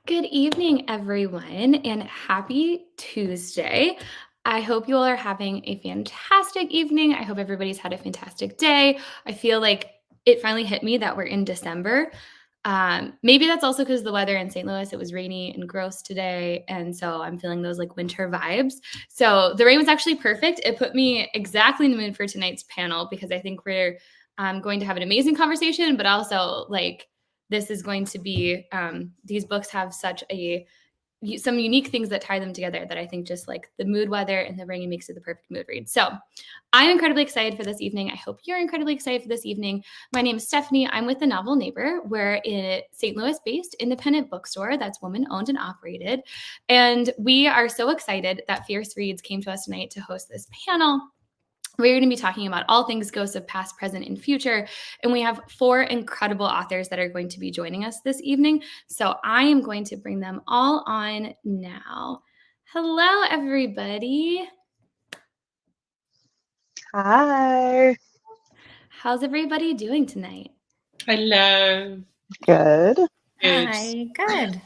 Good evening, everyone, and happy Tuesday. I hope you all are having a fantastic evening. I hope everybody's had a fantastic day. I feel like it finally hit me that we're in December. Maybe that's also because the weather in St. Louis, it was rainy and gross today. And so I'm feeling those like winter vibes. So the rain was actually perfect. It put me exactly in the mood for tonight's panel because I think we're going to have an amazing conversation, but also like this is going to be these books have such some unique things that tie them together that I think just like the mood, weather, and the rain makes it the perfect mood read. So I'm incredibly excited for this evening. I hope you're incredibly excited for this evening. My name is Stephanie. I'm with The Novel Neighbor. We're a St. Louis-based independent bookstore that's woman-owned and operated. And we are so excited that Fierce Reads came to us tonight to host this panel. We're going to be talking about all things ghosts of past, present, and future. And we have 4 incredible authors that are going to be joining us this evening. So I am going to bring them all on now. Hello, everybody. Hi. How's everybody doing tonight? Hello. Good. Good. Hi, good.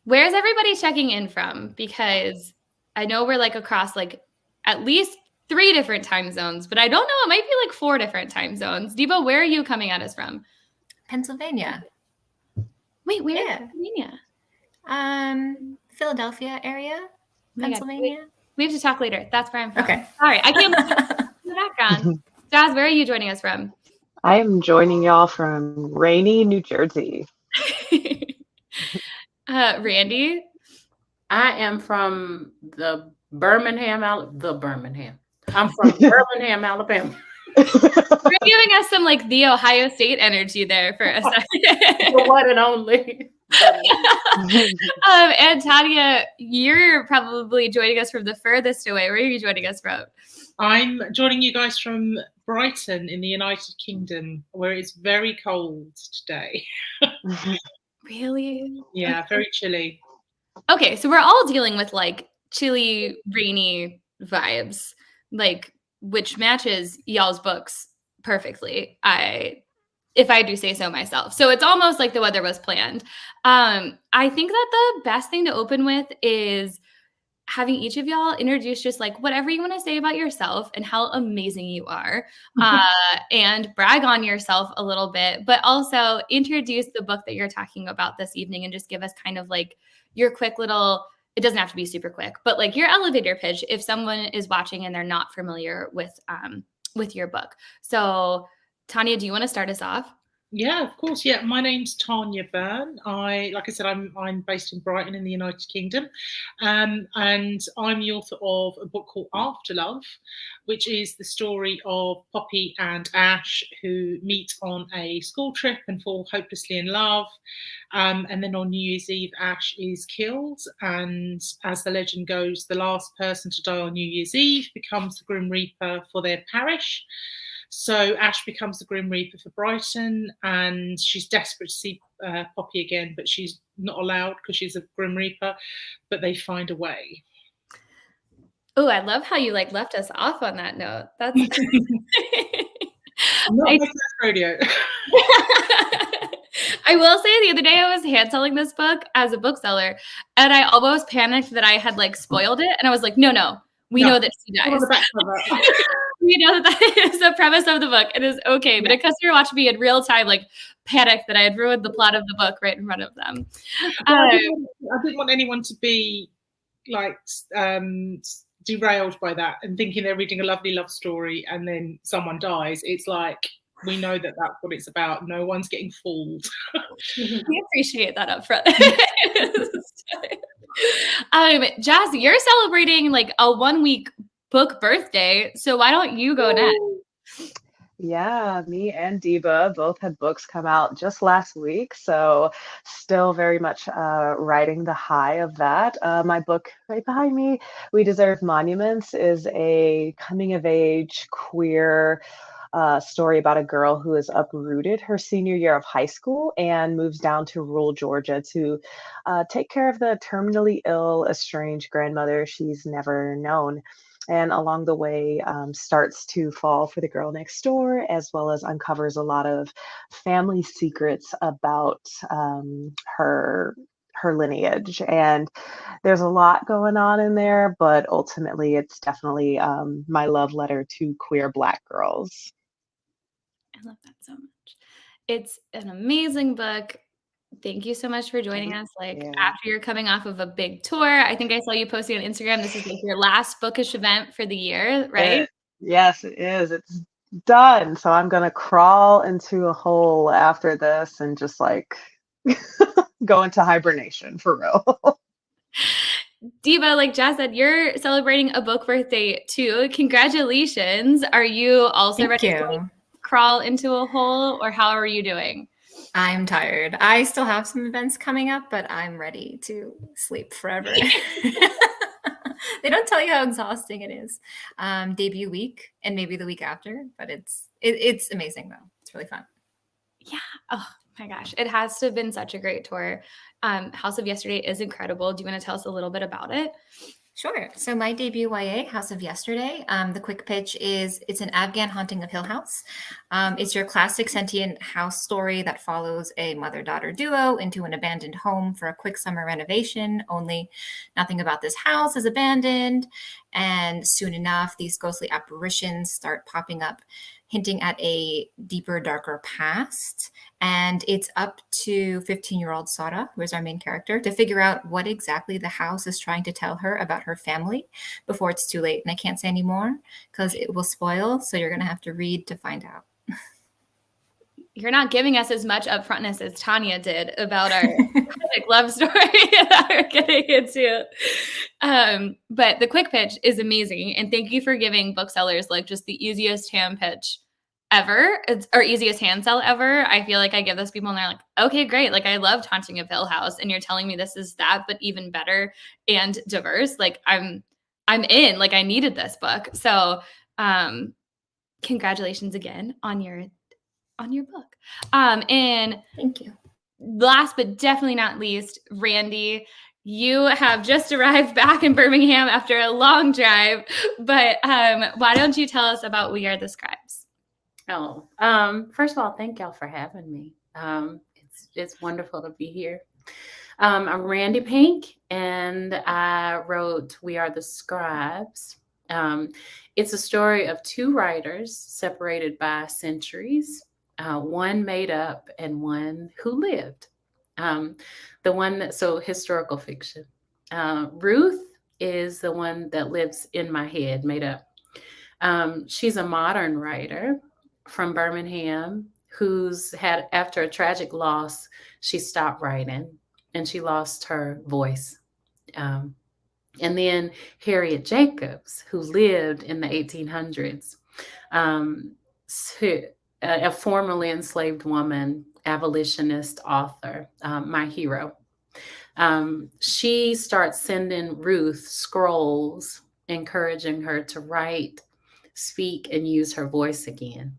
Where's everybody checking in from? Because I know we're like across like at least 3 different time zones, but I don't know. It might be like 4 different time zones. Deeba, where are you coming at us from? Pennsylvania. Wait, where Yeah. in Pennsylvania? Philadelphia area, Oh my God. Pennsylvania. We have to talk later. That's where I'm from. Okay. Sorry, I can't in the background. Jazz, where are you joining us from? I am joining y'all from rainy New Jersey. Randy? I am from Birmingham. I'm from Birmingham, Alabama. You're giving us some like the Ohio State energy there for a second. The one and only. And Tanya, you're probably joining us from the furthest away. Where are you joining us from? I'm joining you guys from Brighton in the United Kingdom, where it's very cold today. Really? Yeah, very chilly. Okay, so we're all dealing with like chilly, rainy vibes, like which matches y'all's books perfectly. If I do say so myself. So it's almost like the weather was planned. I think that the best thing to open with is having each of y'all introduce just like whatever you want to say about yourself and how amazing you are, and brag on yourself a little bit, but also introduce the book that you're talking about this evening and just give us kind of like your quick little, it doesn't have to be super quick, but like your elevator pitch if someone is watching and they're not familiar with your book. So Tanya, do you want to start us off? Yeah, of course. Yeah, my name's Tanya Byrne. Like I said, I'm based in Brighton in the United Kingdom, and I'm the author of a book called Afterlove, which is the story of Poppy and Ash who meet on a school trip and fall hopelessly in love. And then on New Year's Eve, Ash is killed, and as the legend goes, the last person to die on New Year's Eve becomes the Grim Reaper for their parish. So Ash becomes the Grim Reaper for Brighton, and she's desperate to see Poppy again, but she's not allowed because she's a Grim Reaper, but they find a way. Oh, I love how you like left us off on that note. That's not my radio. I will say the other day I was hand selling this book as a bookseller, and I almost panicked that I had like spoiled it, and I was like, no, we know that she dies. We know that is the premise of the book. It is okay. But a customer watched me in real time, like panic that I had ruined the plot of the book right in front of them. I didn't want anyone to be like derailed by that and thinking they're reading a lovely love story and then someone dies. It's like, we know that that's what it's about. No one's getting fooled. We appreciate that up front. Jazz, you're celebrating like a 1-week book birthday, so why don't you go next? Yeah, me and Deeba both had books come out just last week, so still very much riding the high of that. My book right behind me, We Deserve Monuments, is a coming-of-age queer story about a girl who has uprooted her senior year of high school and moves down to rural Georgia to take care of the terminally ill, estranged grandmother she's never known. And along the way, starts to fall for the girl next door, as well as uncovers a lot of family secrets about her her lineage. And there's a lot going on in there, but ultimately it's definitely my love letter to queer Black girls. I love that so much. It's an amazing book. Thank you so much for joining us. Like Yeah. after you're coming off of a big tour, I think I saw you posting on Instagram. This is like your last bookish event for the year, right? Yes, it is. It's done. So I'm gonna crawl into a hole after this and just like go into hibernation for real. Deeba, like Jazz said, you're celebrating a book birthday too. Congratulations. Are you also Thank ready to like, you. crawl into a hole, or how are you doing? I'm tired. I still have some events coming up, but I'm ready to sleep forever. They don't tell you how exhausting it is. Debut week and maybe the week after, but it's amazing though. It's really fun. Yeah. Oh my gosh. It has to have been such a great tour. House of Yesterday is incredible. Do you want to tell us a little bit about it? Sure. So my debut YA, House of Yesterday, the quick pitch is it's an Afghan haunting of Hill House. It's your classic sentient house story that follows a mother-daughter duo into an abandoned home for a quick summer renovation, only nothing about this house is abandoned. And soon enough, these ghostly apparitions start popping up, hinting at a deeper, darker past. And it's up to 15-year-old Sara, who is our main character, to figure out what exactly the house is trying to tell her about her family before it's too late. And I can't say any more because it will spoil. So you're going to have to read to find out. You're not giving us as much upfrontness as Tanya did about our epic love story that we're getting into. But the quick pitch is amazing. And thank you for giving booksellers like just the easiest hand pitch ever, or easiest hand sell ever. I feel like I give those people and they're like, okay, great. Like I loved Haunting of Hill House. And you're telling me this is that, but even better and diverse. Like I'm in, like I needed this book. So congratulations again on your book. And Thank you. last but definitely not least, Randi, you have just arrived back in Birmingham after a long drive, but why don't you tell us about We Are the Scribes? Oh, first of all, thank y'all for having me. It's wonderful to be here. I'm Randi Pink, and I wrote We Are the Scribes. It's a story of two writers separated by centuries, one made up and one who lived. So historical fiction. Ruth is the one that lives in my head, made up. She's a modern writer from Birmingham who's had, after a tragic loss, she stopped writing and she lost her voice. And then Harriet Jacobs, who lived in the 1800s, a formerly enslaved woman, abolitionist author, my hero. She starts sending Ruth scrolls encouraging her to write, speak, and use her voice again.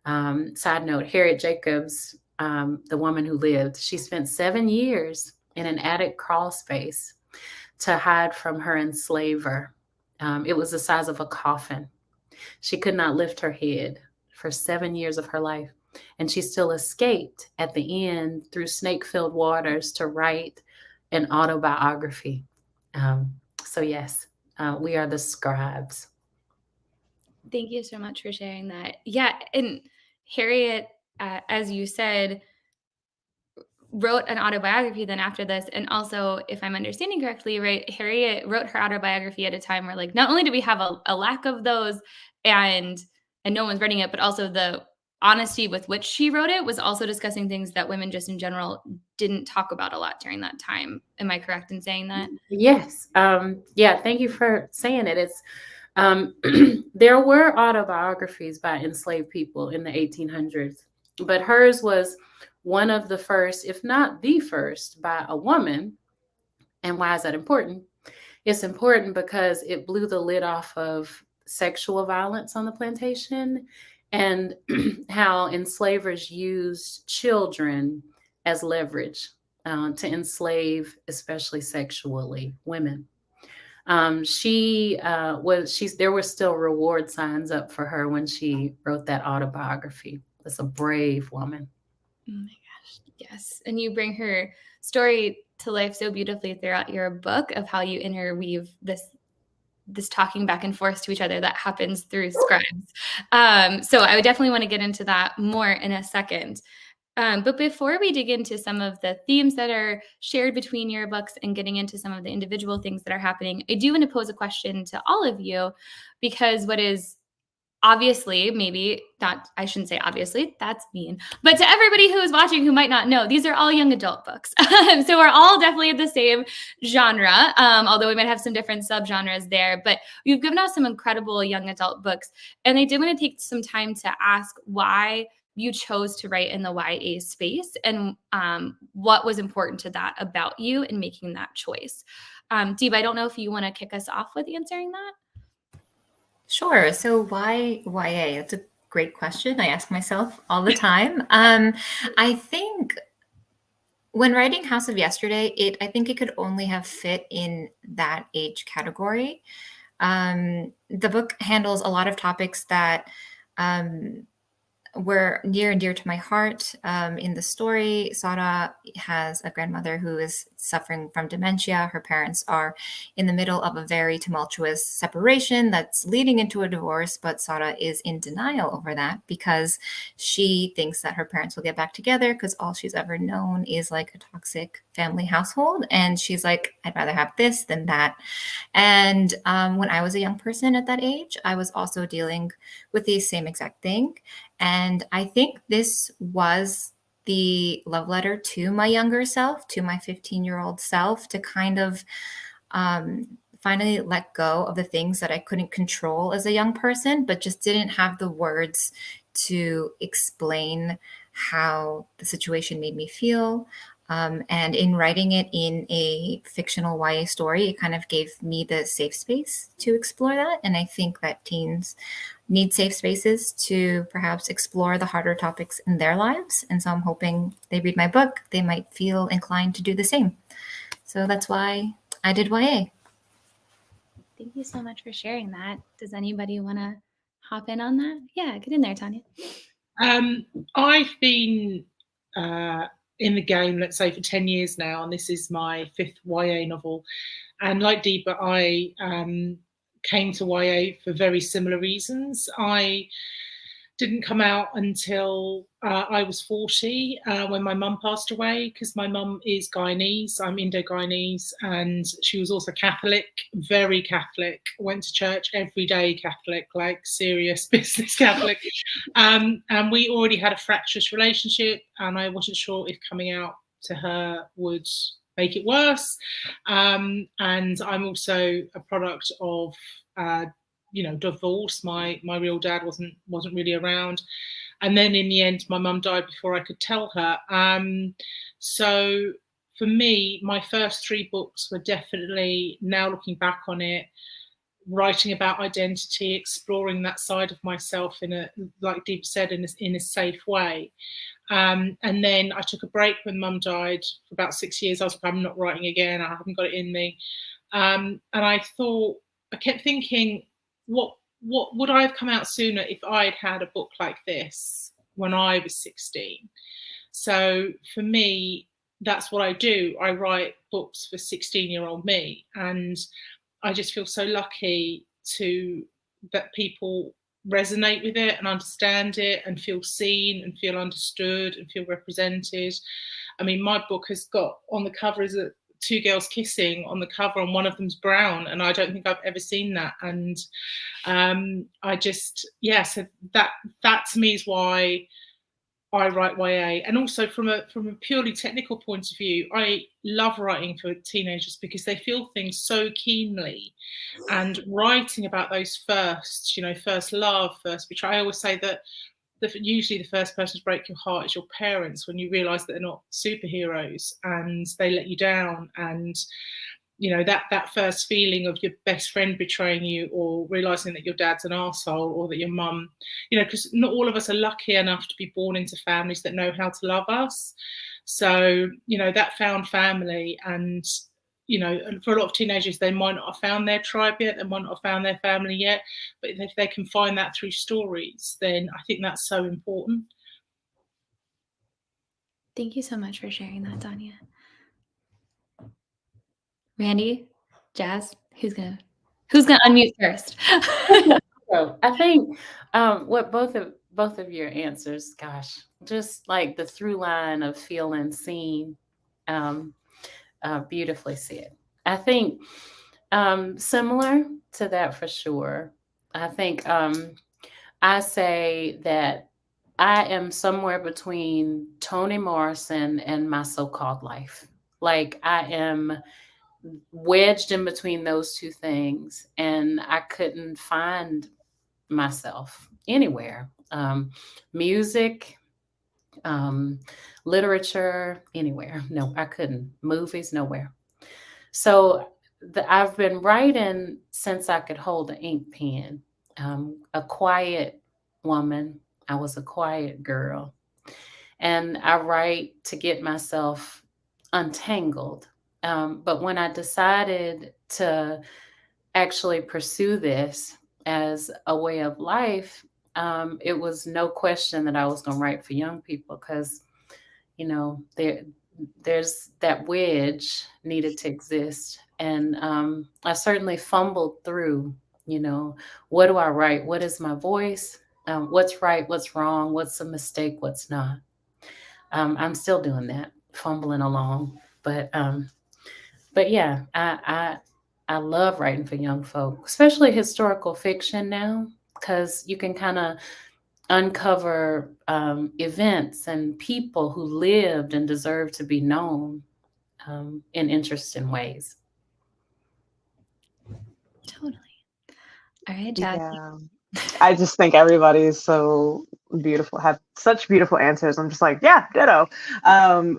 Side note, Harriet Jacobs, the woman who lived, she spent 7 years in an attic crawl space to hide from her enslaver. It was the size of a coffin. She could not lift her head for 7 years of her life. And she still escaped at the end through snake-filled waters to write an autobiography. So yes, we are the scribes. Thank you so much for sharing that. Yeah, and Harriet, as you said, wrote an autobiography then after this. And also, if I'm understanding correctly, right, Harriet wrote her autobiography at a time where like not only do we have a lack of those and no one's writing it, but also the honesty with which she wrote it was also discussing things that women just in general didn't talk about a lot during that time. Am I correct in saying that? Yes. Yeah, thank you for saying it. It's there were autobiographies by enslaved people in the 1800s, but hers was one of the first, if not the first, by a woman. And why is that important? It's important because it blew the lid off of sexual violence on the plantation and how enslavers used children as leverage to enslave, especially sexually, women. There were still reward signs up for her when she wrote that autobiography. It's a brave woman. Oh my gosh. Yes, and you bring her story to life so beautifully throughout your book of how you interweave this talking back and forth to each other that happens through Scribes. So I would definitely want to get into that more in a second. But before we dig into some of the themes that are shared between your books and getting into some of the individual things that are happening, I do want to pose a question to all of you, because what is obviously, maybe not, I shouldn't say obviously, that's mean, but to everybody who is watching who might not know, these are all young adult books. So we're all definitely in the same genre, although we might have some different subgenres there. But you've given us some incredible young adult books. And I did want to take some time to ask why you chose to write in the YA space, and what was important to that about you in making that choice. Deeba, I don't know if you want to kick us off with answering that. Sure. So why YA? That's a great question. I ask myself all the time. I think when writing House of Yesterday, I think it could only have fit in that age category. The book handles a lot of topics that were near and dear to my heart. In the story, Sara has a grandmother who is suffering from dementia. Her parents are in the middle of a very tumultuous separation that's leading into a divorce, but Sara is in denial over that because she thinks that her parents will get back together because all she's ever known is like a toxic family household. And she's like, I'd rather have this than that. And when I was a young person at that age, I was also dealing with the same exact thing. And I think this was the love letter to my younger self, to my 15-year-old self, to kind of finally let go of the things that I couldn't control as a young person, but just didn't have the words to explain how the situation made me feel. And in writing it in a fictional YA story, it kind of gave me the safe space to explore that. And I think that teens need safe spaces to perhaps explore the harder topics in their lives. And so I'm hoping they read my book, they might feel inclined to do the same. So that's why I did YA. Thank you so much for sharing that. Does anybody want to hop in on that? Yeah, get in there, Tanya. I've been in the game, let's say, for 10 years now, and this is my 5th YA novel. And like Deeba, I came to YA for very similar reasons. I didn't come out until I was 40 when my mum passed away, because my mum is Guyanese. I'm Indo-Guyanese, and she was also Catholic, very Catholic, went to church every day Catholic, like serious business Catholic. And we already had a fractious relationship, and I wasn't sure if coming out to her would make it worse. And I'm also a product of divorce. My real dad wasn't really around, and then in the end my mum died before I could tell her. So for me, my first 3 books were definitely, now looking back on it, writing about identity, exploring that side of myself in a, like Deeba said, in a safe way. And then I took a break when mum died for about 6 years. I was like, I'm not writing again, I haven't got it in me. And I kept thinking, what would I have come out sooner if I had had a book like this when I was 16? So for me, that's what I do. I write books for 16-year-old me, and I just feel so lucky that people resonate with it and understand it and feel seen and feel understood and feel represented. I mean, my book has got, on the cover is 2 girls kissing on the cover, and one of them's brown, and I don't think I've ever seen that. And I just, so that to me is why I write YA. And also from a purely technical point of view, I love writing for teenagers because they feel things so keenly, and writing about those first love, first betrayal. I always say that usually the first person to break your heart is your parents, when you realize that they're not superheroes and they let you down. And that first feeling of your best friend betraying you, or realizing that your dad's an arsehole, or that your mum, because not all of us are lucky enough to be born into families that know how to love us. So that found family, and for a lot of teenagers, they might not have found their tribe yet, they might not have found their family yet, but if they can find that through stories, then I think that's so important. Thank you so much for sharing that, Tanya. Randy, Jazz, who's gonna unmute first? So I think what both of your answers, gosh, just like the through line of feeling seen, beautifully said. I think similar to that for sure. I think I say that I am somewhere between Toni Morrison and my so-called life. Like I am wedged in between those two things, and I couldn't find myself anywhere. Music, literature, anywhere. No, I couldn't. Movies, nowhere. So I've been writing since I could hold an ink pen. A quiet woman. I was a quiet girl. And I write to get myself untangled. But when I decided to actually pursue this as a way of life, it was no question that I was going to write for young people because, you know, there's that wedge needed to exist. And I certainly fumbled through, you know, what do I write? What is my voice? What's right? What's wrong? What's a mistake? What's not? I'm still doing that, fumbling along. But yeah, I love writing for young folk, especially historical fiction now, because you can kind of uncover events and people who lived and deserve to be known in interesting ways. Totally. All right, Jazz. Yeah. I just think everybody is so beautiful, have such beautiful answers. I'm just like, yeah, ditto.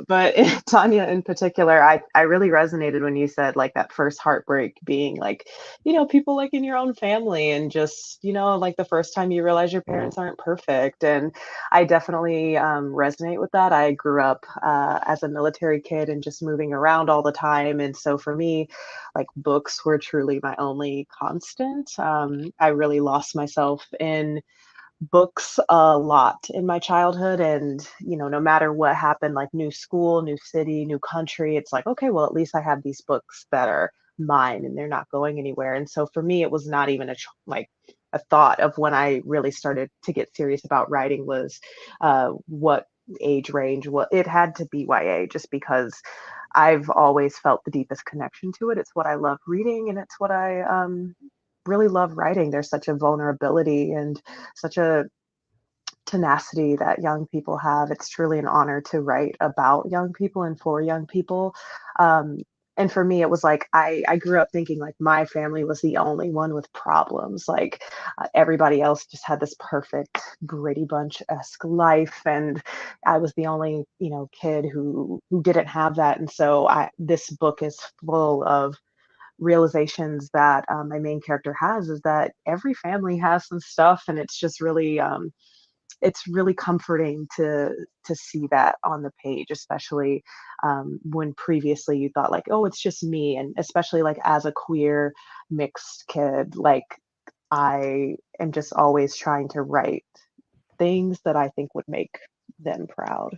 But Tanya in particular, I really resonated when you said like that first heartbreak being like, you know, people like in your own family and just, you know, like the first time you realize your parents aren't perfect. And I definitely resonate with that. I grew up as a military kid and just moving around all the time. And so for me, like books were truly my only constant. I really lost myself in books a lot in my childhood, and you know, no matter what happened, like new school, new city, new country, it's like, okay, well, at least I have these books that are mine and they're not going anywhere. And so for me, it was not even like a thought of when I really started to get serious about writing was what age range. Well, it had to be YA, just because I've always felt the deepest connection to it. It's what I love reading, and it's what I really love writing. There's such a vulnerability and such a tenacity that young people have. It's truly an honor to write about young people and for young people. Um, and for me, it was like I grew up thinking like my family was the only one with problems. Like everybody else just had this perfect Brady Bunch-esque life, and I was the only, you know, kid who didn't have that. And so this book is full of realizations that my main character has, is that every family has some stuff, and it's really comforting to see that on the page, especially when previously you thought like, oh, it's just me. And especially like as a queer mixed kid, like I am just always trying to write things that I think would make them proud.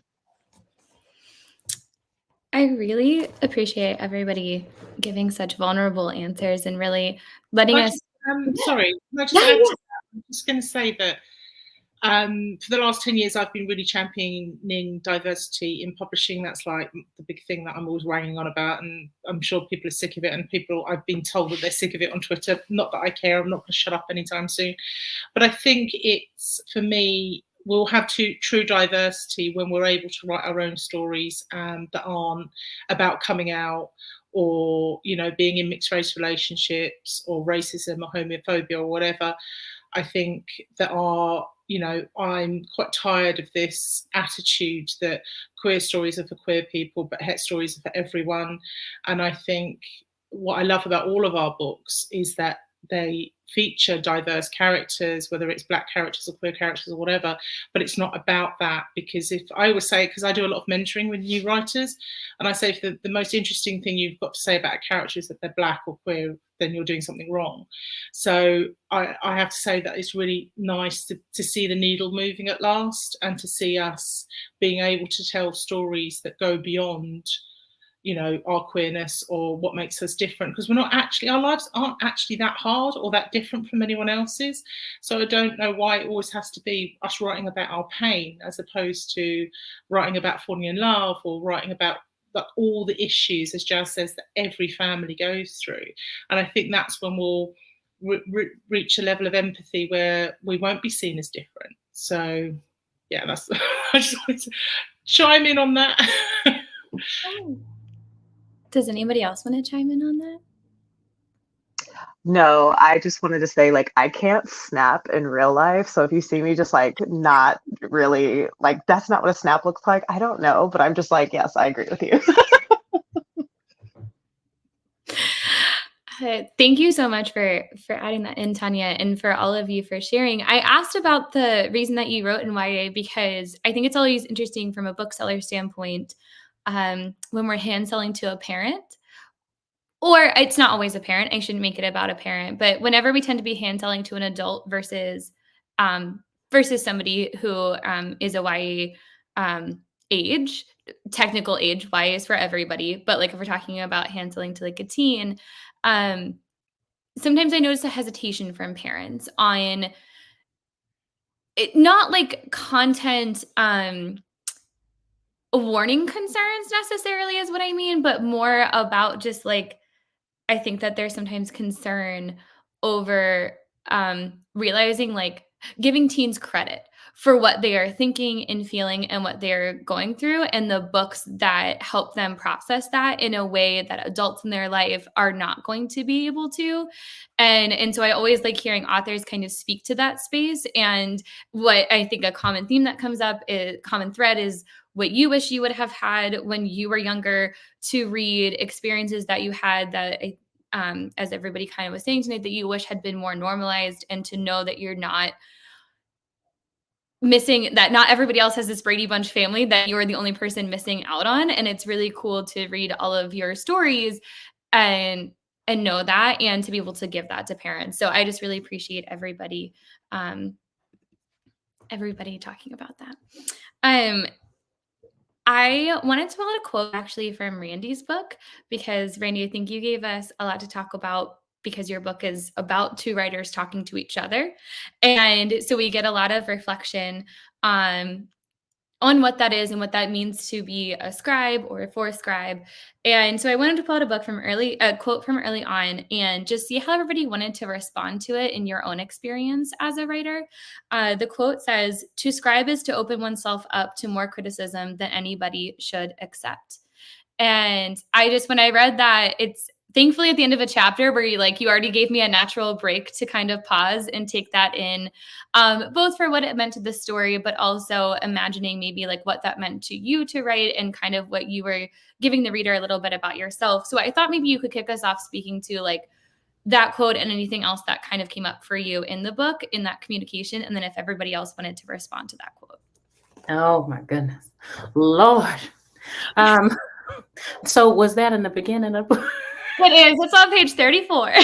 I really appreciate everybody giving such vulnerable answers and really letting us. Sorry, can I just add to that? I'm just going to say that for the last 10 years, I've been really championing diversity in publishing. That's like the big thing that I'm always ranging on about, and I'm sure people are sick of it. And I've been told that they're sick of it on Twitter. Not that I care. I'm not going to shut up anytime soon. But I think it's, for me, we'll have true diversity when we're able to write our own stories that aren't about coming out, or, you know, being in mixed race relationships, or racism or homophobia or whatever. I think that you know, I'm quite tired of this attitude that queer stories are for queer people, but het stories are for everyone. And I think what I love about all of our books is that they feature diverse characters, whether it's Black characters or queer characters or whatever, but it's not about that. Because if I always say, because I do a lot of mentoring with new writers, and I say if the most interesting thing you've got to say about a character is that they're Black or queer, then you're doing something wrong. So I have to say that it's really nice to see the needle moving at last, and to see us being able to tell stories that go beyond, you know, our queerness or what makes us different, because we're not actually, our lives aren't actually that hard or that different from anyone else's. So I don't know why it always has to be us writing about our pain, as opposed to writing about falling in love, or writing about all the issues, as Jazz says, that every family goes through. And I think that's when we'll reach a level of empathy where we won't be seen as different. So yeah, that's I just wanted to chime in on that. Does anybody else want to chime in on that? No, I just wanted to say, like, I can't snap in real life. So if you see me just like not really, like, that's not what a snap looks like, I don't know. But I'm just like, yes, I agree with you. Thank you so much for adding that in, Tanya, and for all of you for sharing. I asked about the reason that you wrote in YA because I think it's always interesting from a bookseller standpoint, when we're hand selling to a parent, or it's not always a parent. I shouldn't make it about a parent, but whenever we tend to be hand selling to an adult versus somebody who is a YA age, technical age. YA is for everybody, but like if we're talking about hand selling to like a teen, sometimes I notice a hesitation from parents on it, not like content warning concerns necessarily is what I mean, but more about just like, I think that there's sometimes concern over realizing, like, giving teens credit for what they are thinking and feeling and what they're going through, and the books that help them process that in a way that adults in their life are not going to be able to. And so I always like hearing authors kind of speak to that space. And what I think a common theme that comes up, is common thread, is what you wish you would have had when you were younger to read, experiences that you had that, as everybody kind of was saying tonight, that you wish had been more normalized, and to know that you're not missing, that not everybody else has this Brady Bunch family that you're the only person missing out on. And it's really cool to read all of your stories and know that, and to be able to give that to parents. So I just really appreciate everybody talking about that. I wanted to pull out a quote actually from Randi's book, because Randi, I think you gave us a lot to talk about, because your book is about two writers talking to each other. And so we get a lot of reflection on what that is and what that means to be a scribe or for a scribe. And so I wanted to pull out a quote from early on, and just see how everybody wanted to respond to it in your own experience as a writer. The quote says, "To scribe is to open oneself up to more criticism than anybody should accept." And when I read that, it's thankfully at the end of a chapter where you already gave me a natural break to kind of pause and take that in, both for what it meant to the story, but also imagining maybe like what that meant to you to write, and kind of what you were giving the reader a little bit about yourself. So I thought maybe you could kick us off speaking to like that quote and anything else that kind of came up for you in the book, in that communication, and then if everybody else wanted to respond to that quote. Oh my goodness, Lord. So was that in the beginning of? It is. It's on page 34.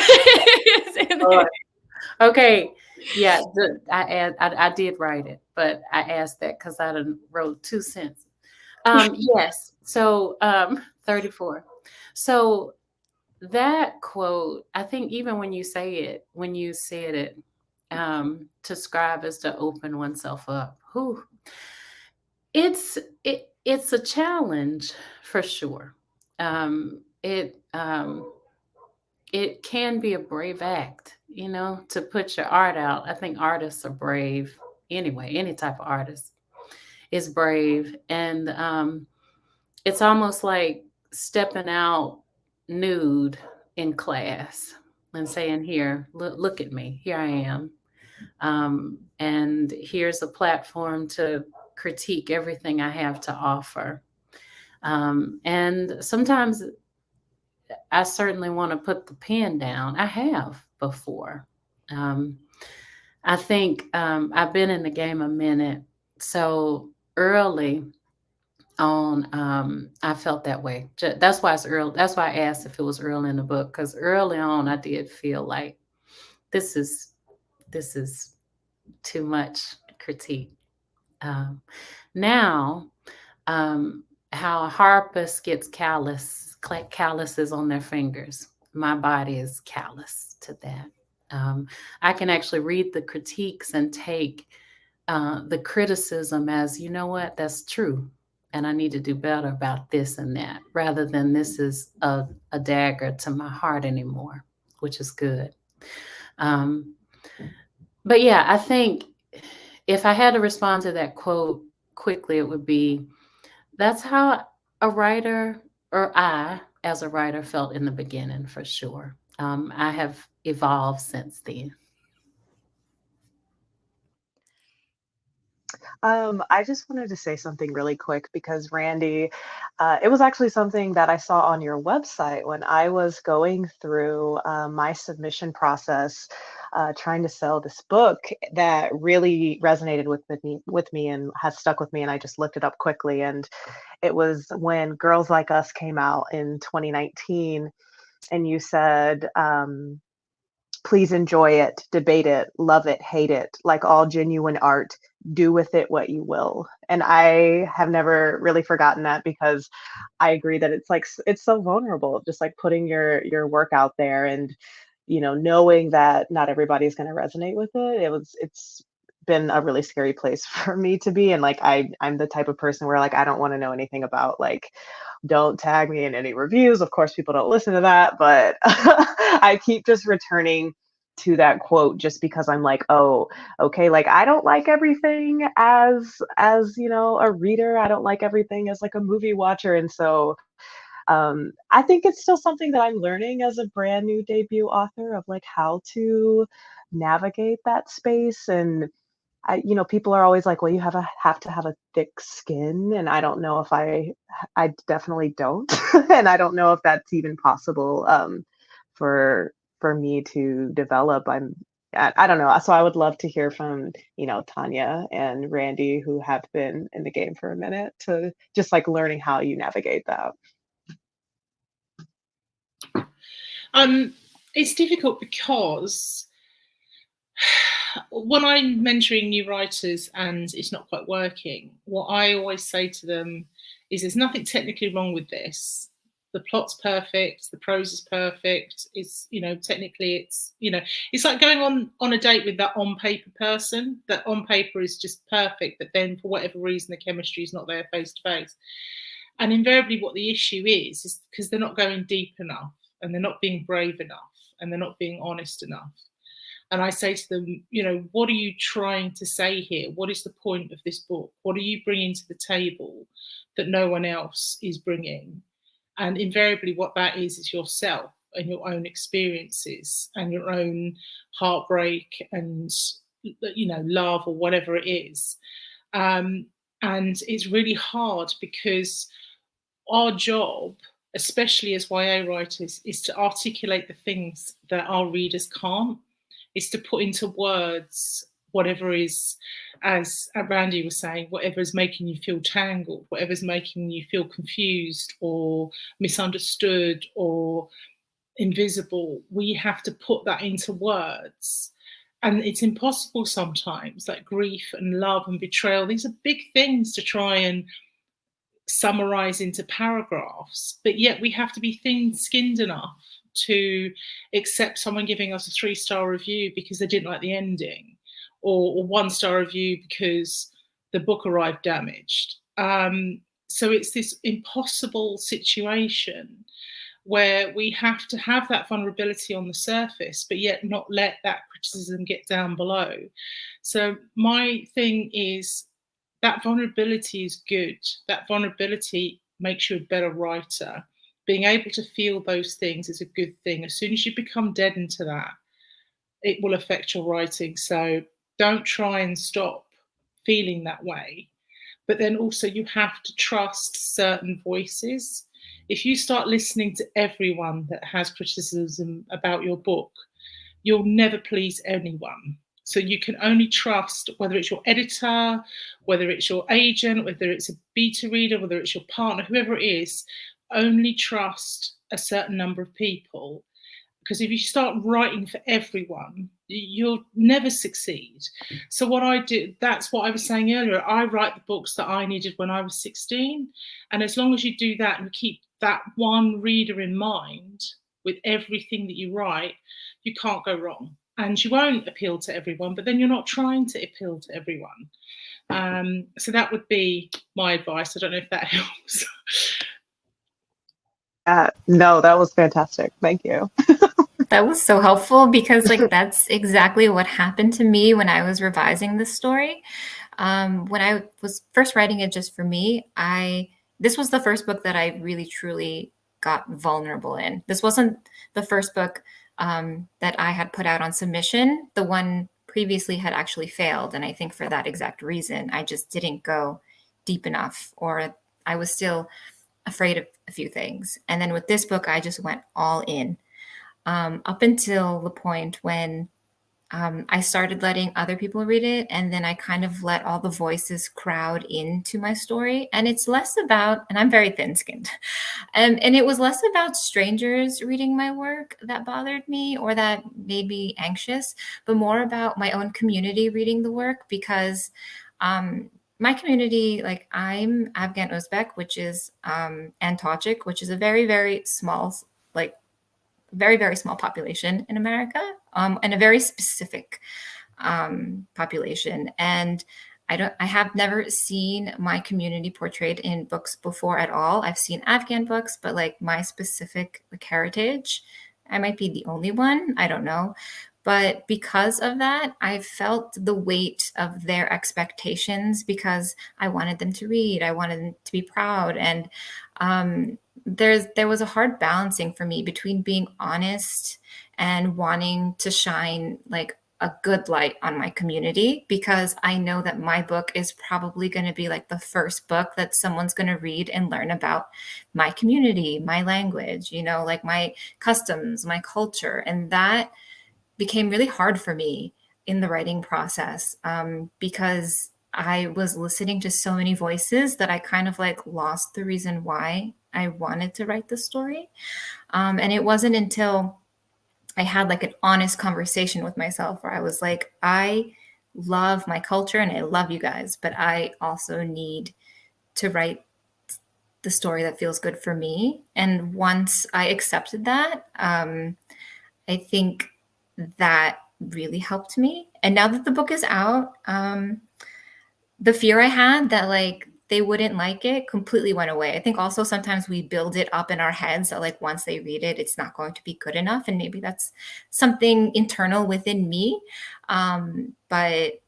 Okay. Yeah, I did write it, but I asked that because I wrote 2 sentences. Yes. So 34. So that quote, I think even when you said it, to scribe is to open oneself up. Whew. It's a challenge for sure. It can be a brave act, to put your art out. I think artists are brave anyway. Any type of artist is brave. And it's almost like stepping out nude in class and saying, here, look at me. Here I am. And here's a platform to critique everything I have to offer. And sometimes I certainly want to put the pen down. I have before. I think I've been in the game a minute. So early on, I felt that way. That's why it's early. That's why I asked if it was early in the book, because early on I did feel like this is too much critique. Now, how a harpist gets calluses on their fingers, my body is callous to that. I can actually read the critiques and take the criticism as, you know what, that's true. And I need to do better about this and that, rather than this is a dagger to my heart anymore, which is good. But yeah, I think if I had to respond to that quote quickly, it would be, that's how a writer, or I, as a writer, felt in the beginning, for sure. I have evolved since then. I just wanted to say something really quick because Randy, it was actually something that I saw on your website when I was going through my submission process, trying to sell this book that really resonated with me and has stuck with me. And I just looked it up quickly, and it was when Girls Like Us came out in 2019, and you said, please enjoy it, debate it, love it, hate it. Like all genuine art, do with it what you will. And I have never really forgotten that, because I agree that it's like it's so vulnerable, just like putting your work out there, and knowing that not everybody's going to resonate with it. It's been a really scary place for me to be. And like I'm the type of person where like I don't want to know anything about, like, don't tag me in any reviews. Of course, people don't listen to that, but I keep just returning to that quote just because I'm like, oh, okay, like I don't like everything as a reader. I don't like everything as like a movie watcher. And so I think it's still something that I'm learning as a brand new debut author, of like how to navigate that space. And people are always like, well, you have to have a thick skin, and I don't know if I definitely don't, and I don't know if that's even possible for me to develop. I don't know. So I would love to hear from Tanya and Randy, who have been in the game for a minute, to just like learning how you navigate that. It's difficult because when I'm mentoring new writers and it's not quite working, what I always say to them is there's nothing technically wrong with this. The plot's perfect, the prose is perfect. It's, technically it's like going on a date with that on paper person. That on paper is just perfect, but then for whatever reason the chemistry is not there face to face. And invariably what the issue is because they're not going deep enough, and they're not being brave enough, and they're not being honest enough. And I say to them, what are you trying to say here? What is the point of this book? What are you bringing to the table that no one else is bringing? And invariably what that is yourself and your own experiences and your own heartbreak and, love or whatever it is. And it's really hard because our job, especially as YA writers, is to articulate the things that our readers can't. Is to put into words whatever is, as Randy was saying, whatever is making you feel tangled, whatever is making you feel confused or misunderstood or invisible. We have to put that into words. And it's impossible sometimes, like grief and love and betrayal. These are big things to try and summarize into paragraphs, but yet we have to be thin-skinned enough to accept someone giving us a 3-star review because they didn't like the ending, or 1-star review because the book arrived damaged. So it's this impossible situation where we have to have that vulnerability on the surface, but yet not let that criticism get down below. So my thing is that vulnerability is good. That vulnerability makes you a better writer. Being able to feel those things is a good thing. As soon as you become deadened to that, it will affect your writing. So don't try and stop feeling that way. But then also you have to trust certain voices. If you start listening to everyone that has criticism about your book, you'll never please anyone. So you can only trust, whether it's your editor, whether it's your agent, whether it's a beta reader, whether it's your partner, whoever it is, only trust a certain number of people. Because if you start writing for everyone, you'll never succeed. So what I do, that's what I was saying earlier, I write the books that I needed when I was 16. And as long as you do that and keep that one reader in mind with everything that you write, you can't go wrong. And you won't appeal to everyone, but then you're not trying to appeal to everyone. So that would be my advice. I don't know if that helps. No, that was fantastic. Thank you. That was so helpful, because like that's exactly what happened to me when I was revising this story. When I was first writing it just for me, this was the first book that I really truly got vulnerable in. This wasn't the first book that I had put out on submission. The one previously had actually failed, and I think for that exact reason, I just didn't go deep enough, or I was still afraid of a few things. And then with this book, I just went all in. Up until the point when I started letting other people read it, and then I kind of let all the voices crowd into my story. And it's less about, and I'm very thin-skinned, and it was less about strangers reading my work that bothered me or that made me anxious, but more about my own community reading the work. Because my community, like I'm Afghan Uzbek, which is, and Tajik, which is a very, very small, like very, very small population in America, and a very specific population. And I have never seen my community portrayed in books before at all. I've seen Afghan books, but like my specific like heritage, I might be the only one. I don't know. But because of that, I felt the weight of their expectations, because I wanted them to read. I wanted them to be proud. And there was a hard balancing for me between being honest and wanting to shine like a good light on my community, because I know that my book is probably going to be like the first book that someone's going to read and learn about my community, my language, like my customs, my culture. And that became really hard for me in the writing process, because I was listening to so many voices that I kind of like lost the reason why I wanted to write the story. And it wasn't until I had like an honest conversation with myself where I was like, I love my culture and I love you guys, but I also need to write the story that feels good for me. And once I accepted that, I think that really helped me. And now that the book is out, the fear I had that like they wouldn't like it completely went away. I think also sometimes we build it up in our heads that like once they read it, it's not going to be good enough. And maybe that's something internal within me. But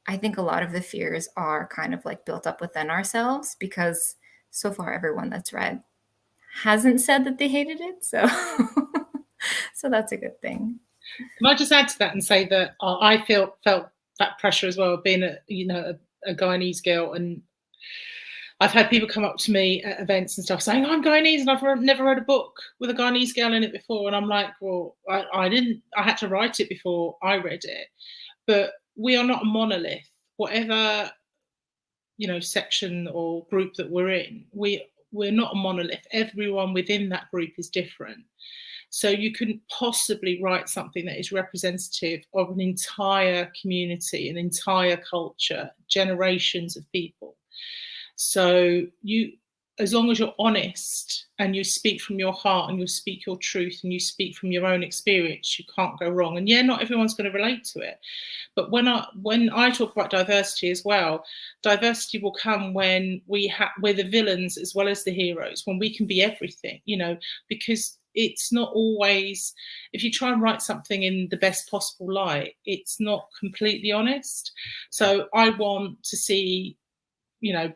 I think a lot of the fears are kind of like built up within ourselves, because so far everyone that's read hasn't said that they hated it. So, so that's a good thing. Can I just add to that and say that I felt that pressure as well, being a Guyanese girl, and I've had people come up to me at events and stuff saying, I'm Guyanese and I've never read a book with a Guyanese girl in it before. And I'm like, well, I had to write it before I read it. But we are not a monolith. Whatever, section or group that we're in, we're not a monolith. Everyone within that group is different. So you couldn't possibly write something that is representative of an entire community, an entire culture, generations of people. So as long as you're honest and you speak from your heart and you speak your truth and you speak from your own experience, you can't go wrong. And yeah, not everyone's going to relate to it. But when I talk about diversity as well, diversity will come when we're the villains as well as the heroes, when we can be everything, because it's not always, if you try and write something in the best possible light, it's not completely honest. So I want to see,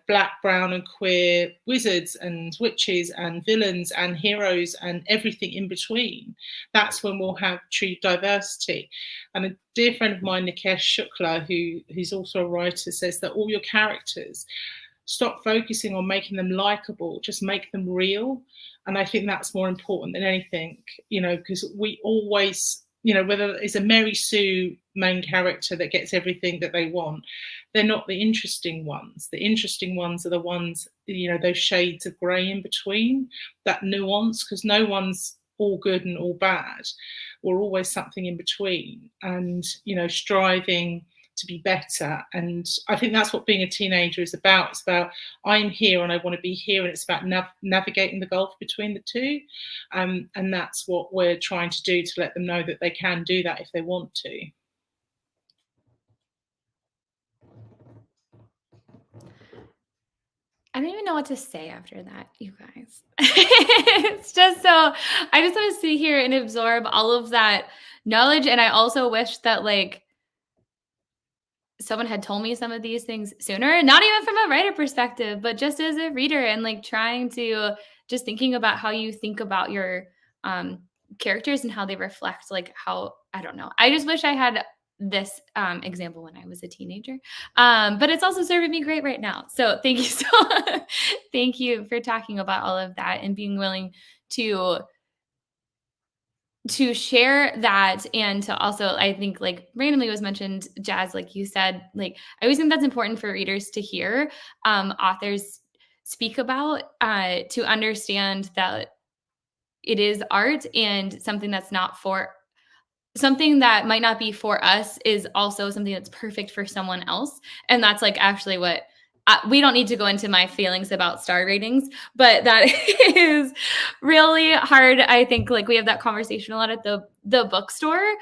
black, brown and queer wizards and witches and villains and heroes and everything in between. That's when we'll have true diversity. And a dear friend of mine, Nikesh Shukla, who's also a writer, says that all your characters, stop focusing on making them likable, just make them real. And I think that's more important than anything, because we always whether it's a Mary Sue main character that gets everything that they want, they're not the interesting ones. The interesting ones are the ones, those shades of grey in between, that nuance, because no one's all good and all bad. We're always something in between, and, striving to be better. And I think that's what being a teenager is about. It's about, I'm here and I want to be here, and it's about navigating the gulf between the two. And that's what we're trying to do, to let them know that they can do that if they want to. I don't even know what to say after that, you guys. It's just so, I just want to sit here and absorb all of that knowledge. And I also wish that like someone had told me some of these things sooner, not even from a writer perspective, but just as a reader, and like trying to just thinking about how you think about your characters and how they reflect, like how, I don't know. I just wish I had this example when I was a teenager, but it's also serving me great right now. So thank you thank you for talking about all of that and being willing to share that. And to also, I think, like randomly was mentioned, Jazz, like you said, like I always think that's important for readers to hear authors speak about, to understand that it is art, and something that's not for something that might not be for us is also something that's perfect for someone else. And that's like actually what we don't need to go into my feelings about star ratings, but that is really hard. I think like we have that conversation a lot at the bookstore,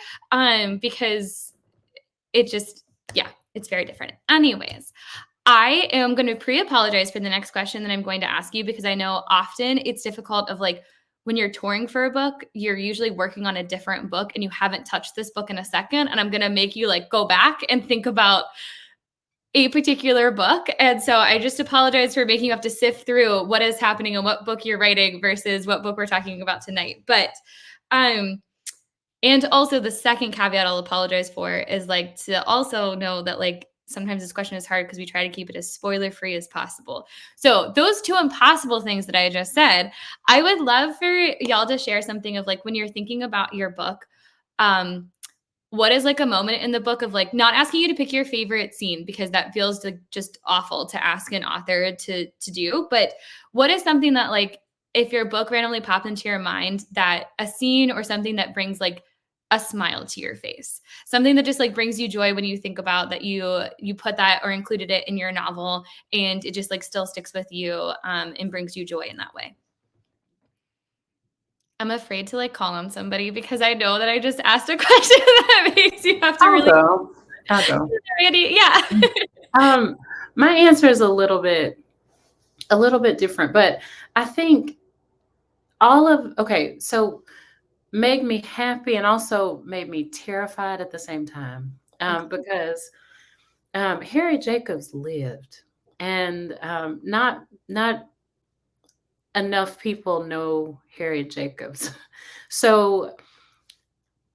because it just, yeah, it's very different. Anyways, I am going to pre-apologize for the next question that I'm going to ask you, because I know often it's difficult of like, when you're touring for a book, you're usually working on a different book and you haven't touched this book in a second. And I'm going to make you like go back and think about a particular book. And so I just apologize for making you have to sift through what is happening and what book you're writing versus what book we're talking about tonight. But, and also the second caveat I'll apologize for is like to also know that like sometimes this question is hard because we try to keep it as spoiler-free as possible. So those two impossible things that I just said, I would love for y'all to share something of like when you're thinking about your book, what is like a moment in the book of like, not asking you to pick your favorite scene because that feels like just awful to ask an author to do, but what is something that like, if your book randomly popped into your mind, that a scene or something that brings like a smile to your face, something that just like brings you joy when you think about that you put that or included it in your novel, and it just like still sticks with you, and brings you joy in that way. I'm afraid to like call on somebody because I know that I just asked a question that makes you have to I'll go. Randy, yeah. My answer is a little bit different, but I think so made me happy and also made me terrified at the same time, because Harry Jacobs lived, and not enough people know Harry Jacobs. So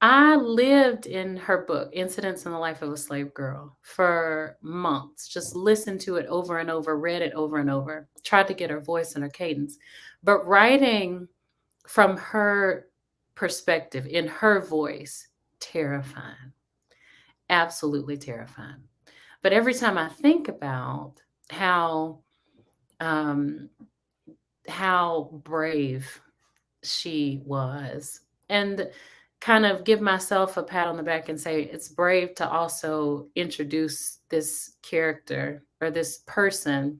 I lived in her book, Incidents in the Life of a Slave Girl, for months, just listened to it over and over, read it over and over, tried to get her voice and her cadence. But writing from her perspective, in her voice, terrifying, absolutely terrifying. But every time I think about how brave she was, and kind of give myself a pat on the back and say it's brave to also introduce this character or this person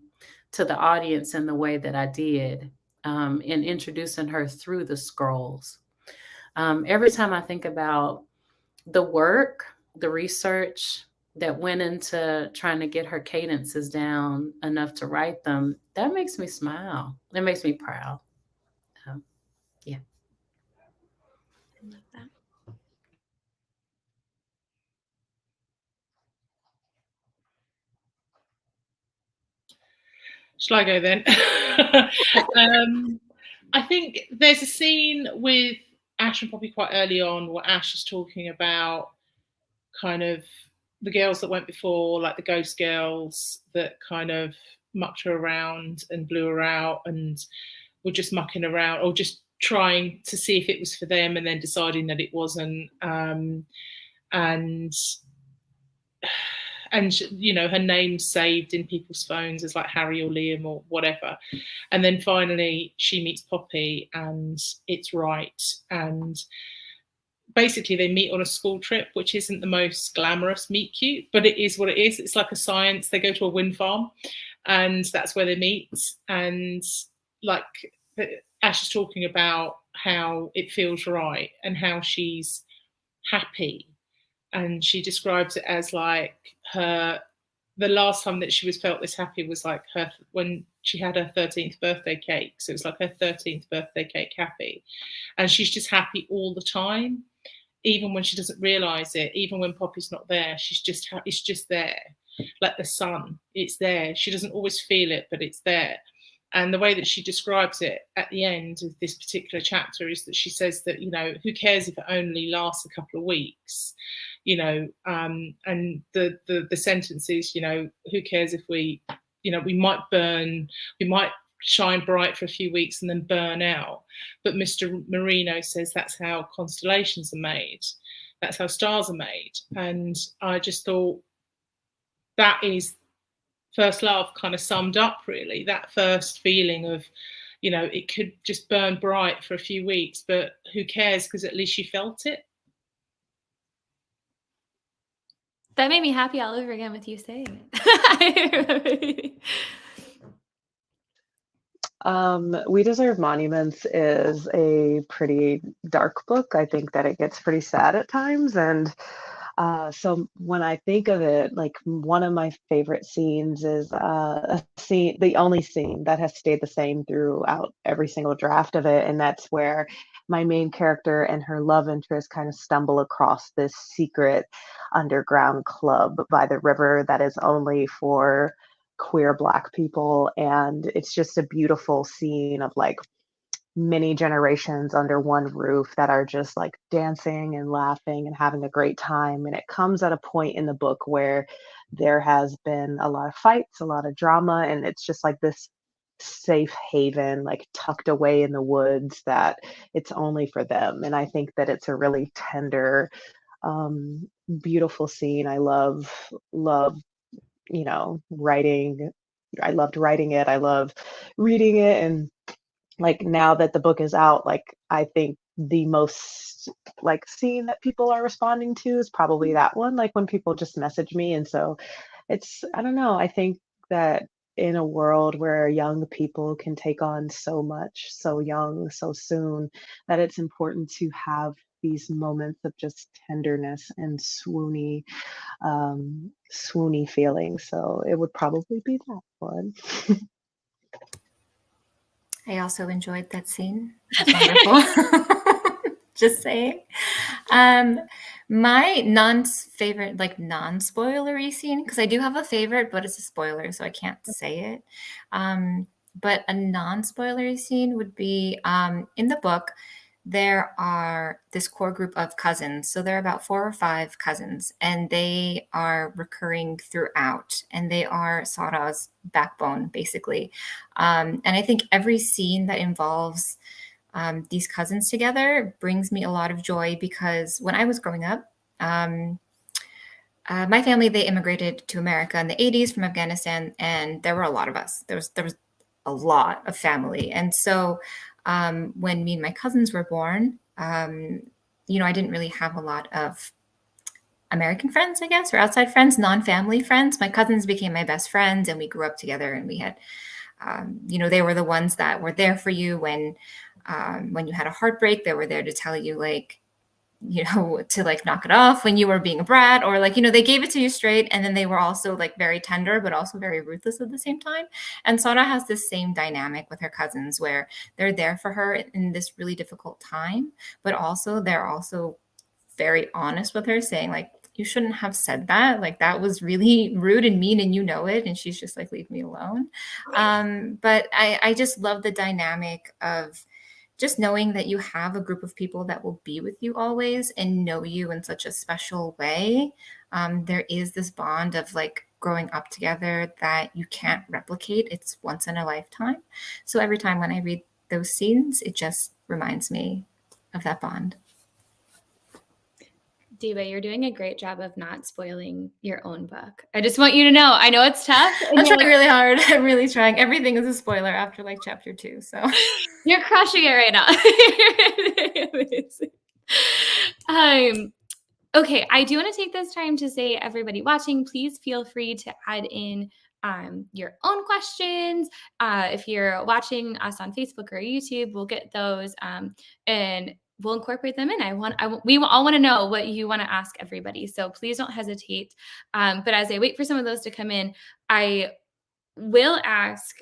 to the audience in the way that I did, in introducing her through the scrolls. Every time I think about the work, the research that went into trying to get her cadences down enough to write them, that makes me smile. It makes me proud. Yeah. I love that. Shall I go then? I think there's a scene with Ash and Poppy quite early on where Ash is talking about kind of the girls that went before, like the ghost girls that kind of mucked her around and blew her out and were just mucking around, or just trying to see if it was for them and then deciding that it wasn't. And you know, her name's saved in people's phones as like Harry or Liam or whatever. And then finally she meets Poppy and it's right. And basically they meet on a school trip, which isn't the most glamorous meet cute, but it is what it is. It's like a science. They go to a wind farm and that's where they meet. And like Ash is talking about how it feels right and how she's happy. And she describes it as like the last time that she was felt this happy was like when she had her 13th birthday cake. So it's like her 13th birthday cake happy. And she's just happy all the time, even when she doesn't realize it, even when Poppy's not there, she's just it's just there. Like the sun, it's there. She doesn't always feel it, but it's there. And the way that she describes it at the end of this particular chapter is that she says that, you know, who cares if it only lasts a couple of weeks, you know, and the sentence is, you know, who cares if we, you know, we might shine bright for a few weeks and then burn out. But Mr. Marino says that's how constellations are made. That's how stars are made. And I just thought that is First Love kind of summed up really that first feeling of, you know, it could just burn bright for a few weeks, but who cares, because at least you felt it. That made me happy all over again with you saying it. We Deserve Monuments is a pretty dark book. I think that it gets pretty sad at times. And so when I think of it, like one of my favorite scenes is a scene, the only scene that has stayed the same throughout every single draft of it. And that's where my main character and her love interest kind of stumble across this secret underground club by the river that is only for queer Black people. And it's just a beautiful scene of like many generations under one roof that are just like dancing and laughing and having a great time. And it comes at a point in the book where there has been a lot of fights, a lot of drama, and it's just like this safe haven, like tucked away in the woods, that it's only for them. And I think that it's a really tender, beautiful scene. I love, you know, writing. I loved writing it. I love reading it. And like now that the book is out, like I think the most like scene that people are responding to is probably that one, like when people just message me. And so it's, I don't know, I think that in a world where young people can take on so much so young, so soon, that it's important to have these moments of just tenderness and swoony feelings. So it would probably be that one. I also enjoyed that scene. It was wonderful. Just saying. My non-favorite, like non-spoilery scene, because I do have a favorite, but it's a spoiler, so I can't say it. But a non-spoilery scene would be in the book, there are this core group of cousins. So there are about 4 or 5 cousins, and they are recurring throughout, and they are Sarah's backbone, basically. And I think every scene that involves these cousins together brings me a lot of joy, because when I was growing up, my family, they immigrated to America in the 80s from Afghanistan, and there were a lot of us. There was a lot of family. And so when me and my cousins were born, you know, I didn't really have a lot of American friends, I guess, or outside friends, non-family friends. My cousins became my best friends, and we grew up together, and we had, you know, they were the ones that were there for you when you had a heartbreak. They were there to tell you, like, you know, to like knock it off when you were being a brat, or like, you know, they gave it to you straight. And then they were also like very tender, but also very ruthless at the same time. And Sara has this same dynamic with her cousins, where they're there for her in this really difficult time, but also they're also very honest with her, saying like, you shouldn't have said that. Like, that was really rude and mean, and you know it. And she's just like, leave me alone. But I just love the dynamic of just knowing that you have a group of people that will be with you always and know you in such a special way. There is this bond of like growing up together that you can't replicate. It's once in a lifetime. So every time when I read those scenes, it just reminds me of that bond. Deeba, you're doing a great job of not spoiling your own book. I just want you to know. I know it's tough. I'm trying really hard. I'm really trying. Everything is a spoiler after like chapter 2. So you're crushing it right now. Okay, I do want to take this time to say, everybody watching, please feel free to add in your own questions. If you're watching us on Facebook or YouTube, we'll get those and we'll incorporate them in. We all want to know what you want to ask everybody. So please don't hesitate. But as I wait for some of those to come in, I will ask,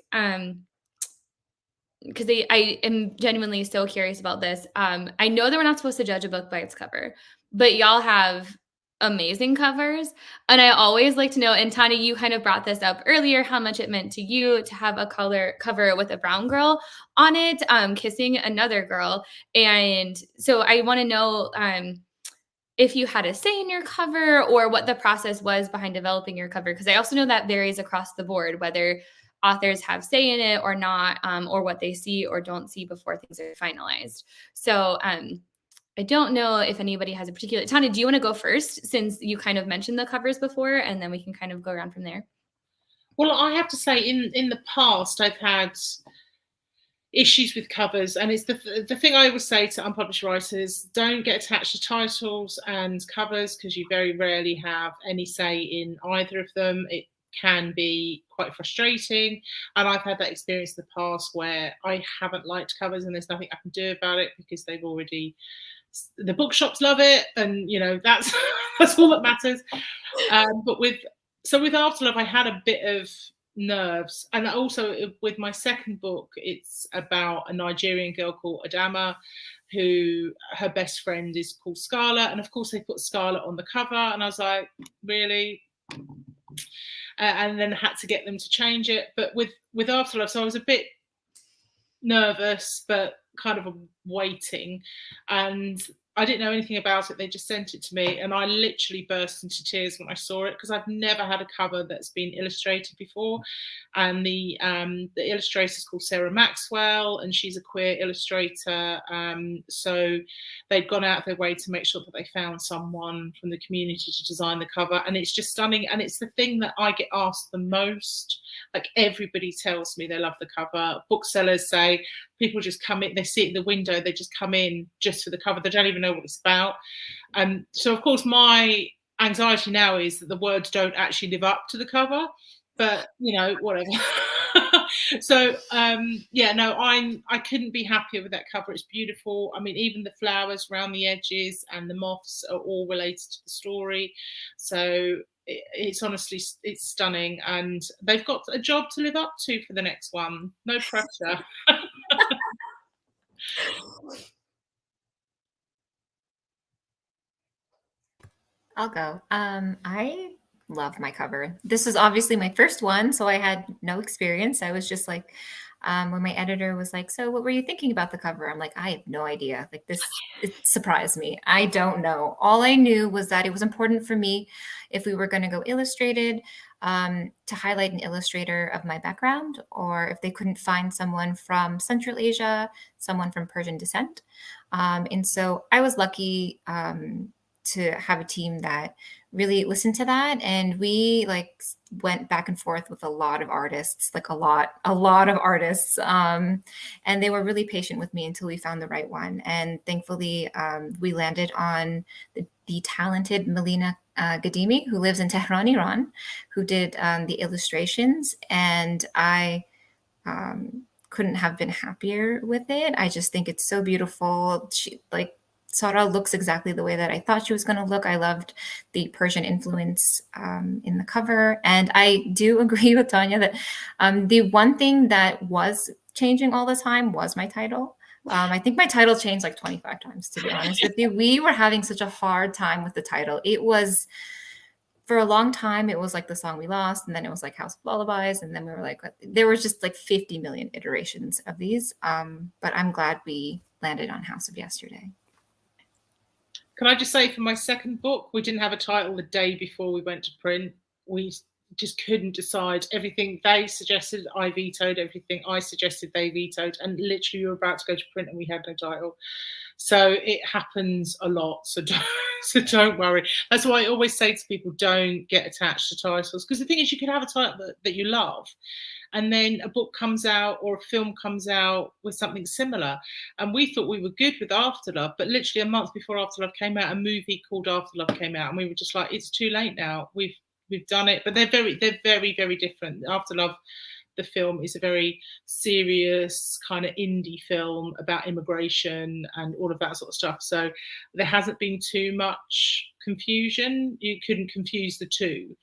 because I am genuinely so curious about this. I know that we're not supposed to judge a book by its cover, but y'all have amazing covers. And I always like to know, and Tanya, you kind of brought this up earlier, how much it meant to you to have a color cover with a brown girl on it, kissing another girl. And so I want to know if you had a say in your cover or what the process was behind developing your cover. Because I also know that varies across the board, whether authors have say in it or not, or what they see or don't see before things are finalized. So I don't know if anybody has a particular. Tanya, do you want to go first, since you kind of mentioned the covers before, and then we can kind of go around from there? Well, I have to say, in the past, I've had issues with covers, and it's the thing I always say to unpublished writers: don't get attached to titles and covers, because you very rarely have any say in either of them. It can be quite frustrating, and I've had that experience in the past where I haven't liked covers and there's nothing I can do about it, because they've already, the bookshops love it, and that's that's all that matters. But with Afterlove, I had a bit of nerves, and also with my second book, it's about a Nigerian girl called Adama, who her best friend is called Scarlett, and of course they put Scarlett on the cover, and I was like, really? And then had to get them to change it. But with Afterlove, so I was a bit nervous, but kind of waiting, and I didn't know anything about it. They just sent it to me, and I literally burst into tears when I saw it, because I've never had a cover that's been illustrated before. And the illustrator is called Sarah Maxwell, and she's a queer illustrator. So they'd gone out of their way to make sure that they found someone from the community to design the cover, and it's just stunning. And it's the thing that I get asked the most. Like, everybody tells me they love the cover. Booksellers say people just come in, they see it in the window, they just come in just for the cover. They don't even know what it's about. So of course my anxiety now is that the words don't actually live up to the cover, but whatever. So I couldn't be happier with that cover. It's beautiful. I mean, even the flowers around the edges and the moths are all related to the story. So it's honestly, it's stunning, and they've got a job to live up to for the next one. No pressure. I'll go. I love my cover. This is obviously my first one, so I had no experience. I was just like, when my editor was like, so what were you thinking about the cover? I'm like, I have no idea. Like, this, it surprised me. I don't know. All I knew was that it was important for me, if we were going to go illustrated, to highlight an illustrator of my background, or if they couldn't find someone from Central Asia, someone from Persian descent. And so I was lucky to have a team that really listened to that, and we went back and forth with a lot of artists, a lot of artists, and they were really patient with me until we found the right one. And thankfully we landed on the talented Melina Gadimi, who lives in Tehran, Iran, who did the illustrations, and I couldn't have been happier with it. I just think it's so beautiful. She Sara looks exactly the way that I thought she was going to look. I loved the Persian influence in the cover. And I do agree with Tanya that the one thing that was changing all the time was my title. I think my title changed like 25 times, to be honest with you. We were having such a hard time with the title. It was, for a long time, it was like The Song We Lost, and then it was like House of Lullabies, and then we were like, there was just like 50 million iterations of these. But I'm glad we landed on House of Yesterday. Can I just say, for my second book, we didn't have a title the day before we went to print. We just couldn't decide. Everything they suggested, I vetoed. Everything I suggested, they vetoed. And literally, we were about to go to print and we had no title. So it happens a lot. So don't worry. That's why I always say to people, don't get attached to titles. Because the thing is, you can have a title that you love, and then a book comes out or a film comes out with something similar. And we thought we were good with Afterlove, but literally a month before Afterlove came out, a movie called Afterlove came out, and we were just like, it's too late now. We've done it. But they're very, very different. Afterlove, the film, is a very serious kind of indie film about immigration and all of that sort of stuff. So there hasn't been too much confusion. You couldn't confuse the two.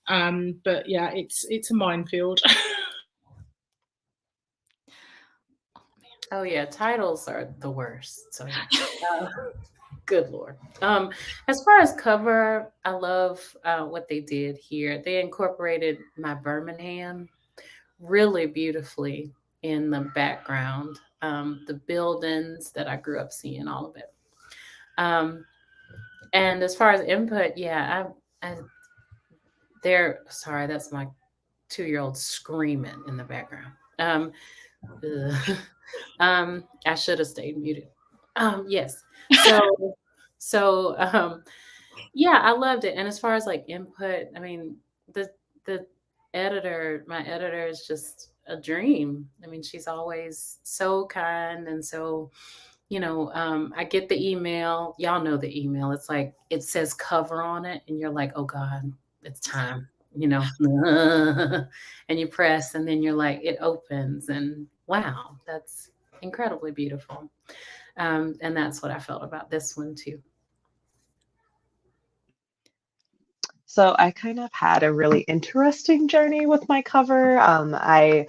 But yeah, it's a minefield. Oh yeah, titles are the worst. So good Lord. As far as cover, I love what they did here. They incorporated my Birmingham really beautifully in the background. The buildings that I grew up seeing, all of it. And as far as input, yeah, sorry, that's my 2-year-old screaming in the background. I should have stayed muted. Yes. So yeah, I loved it. And as far as like input, I mean, the my editor is just a dream. I mean, she's always so kind. And so, I get the email. Y'all know the email. It's like, it says cover on it. And you're like, oh God, it's time, and you press, and then you're like, it opens, and wow, that's incredibly beautiful. And that's what I felt about this one too. So I kind of had a really interesting journey with my cover. I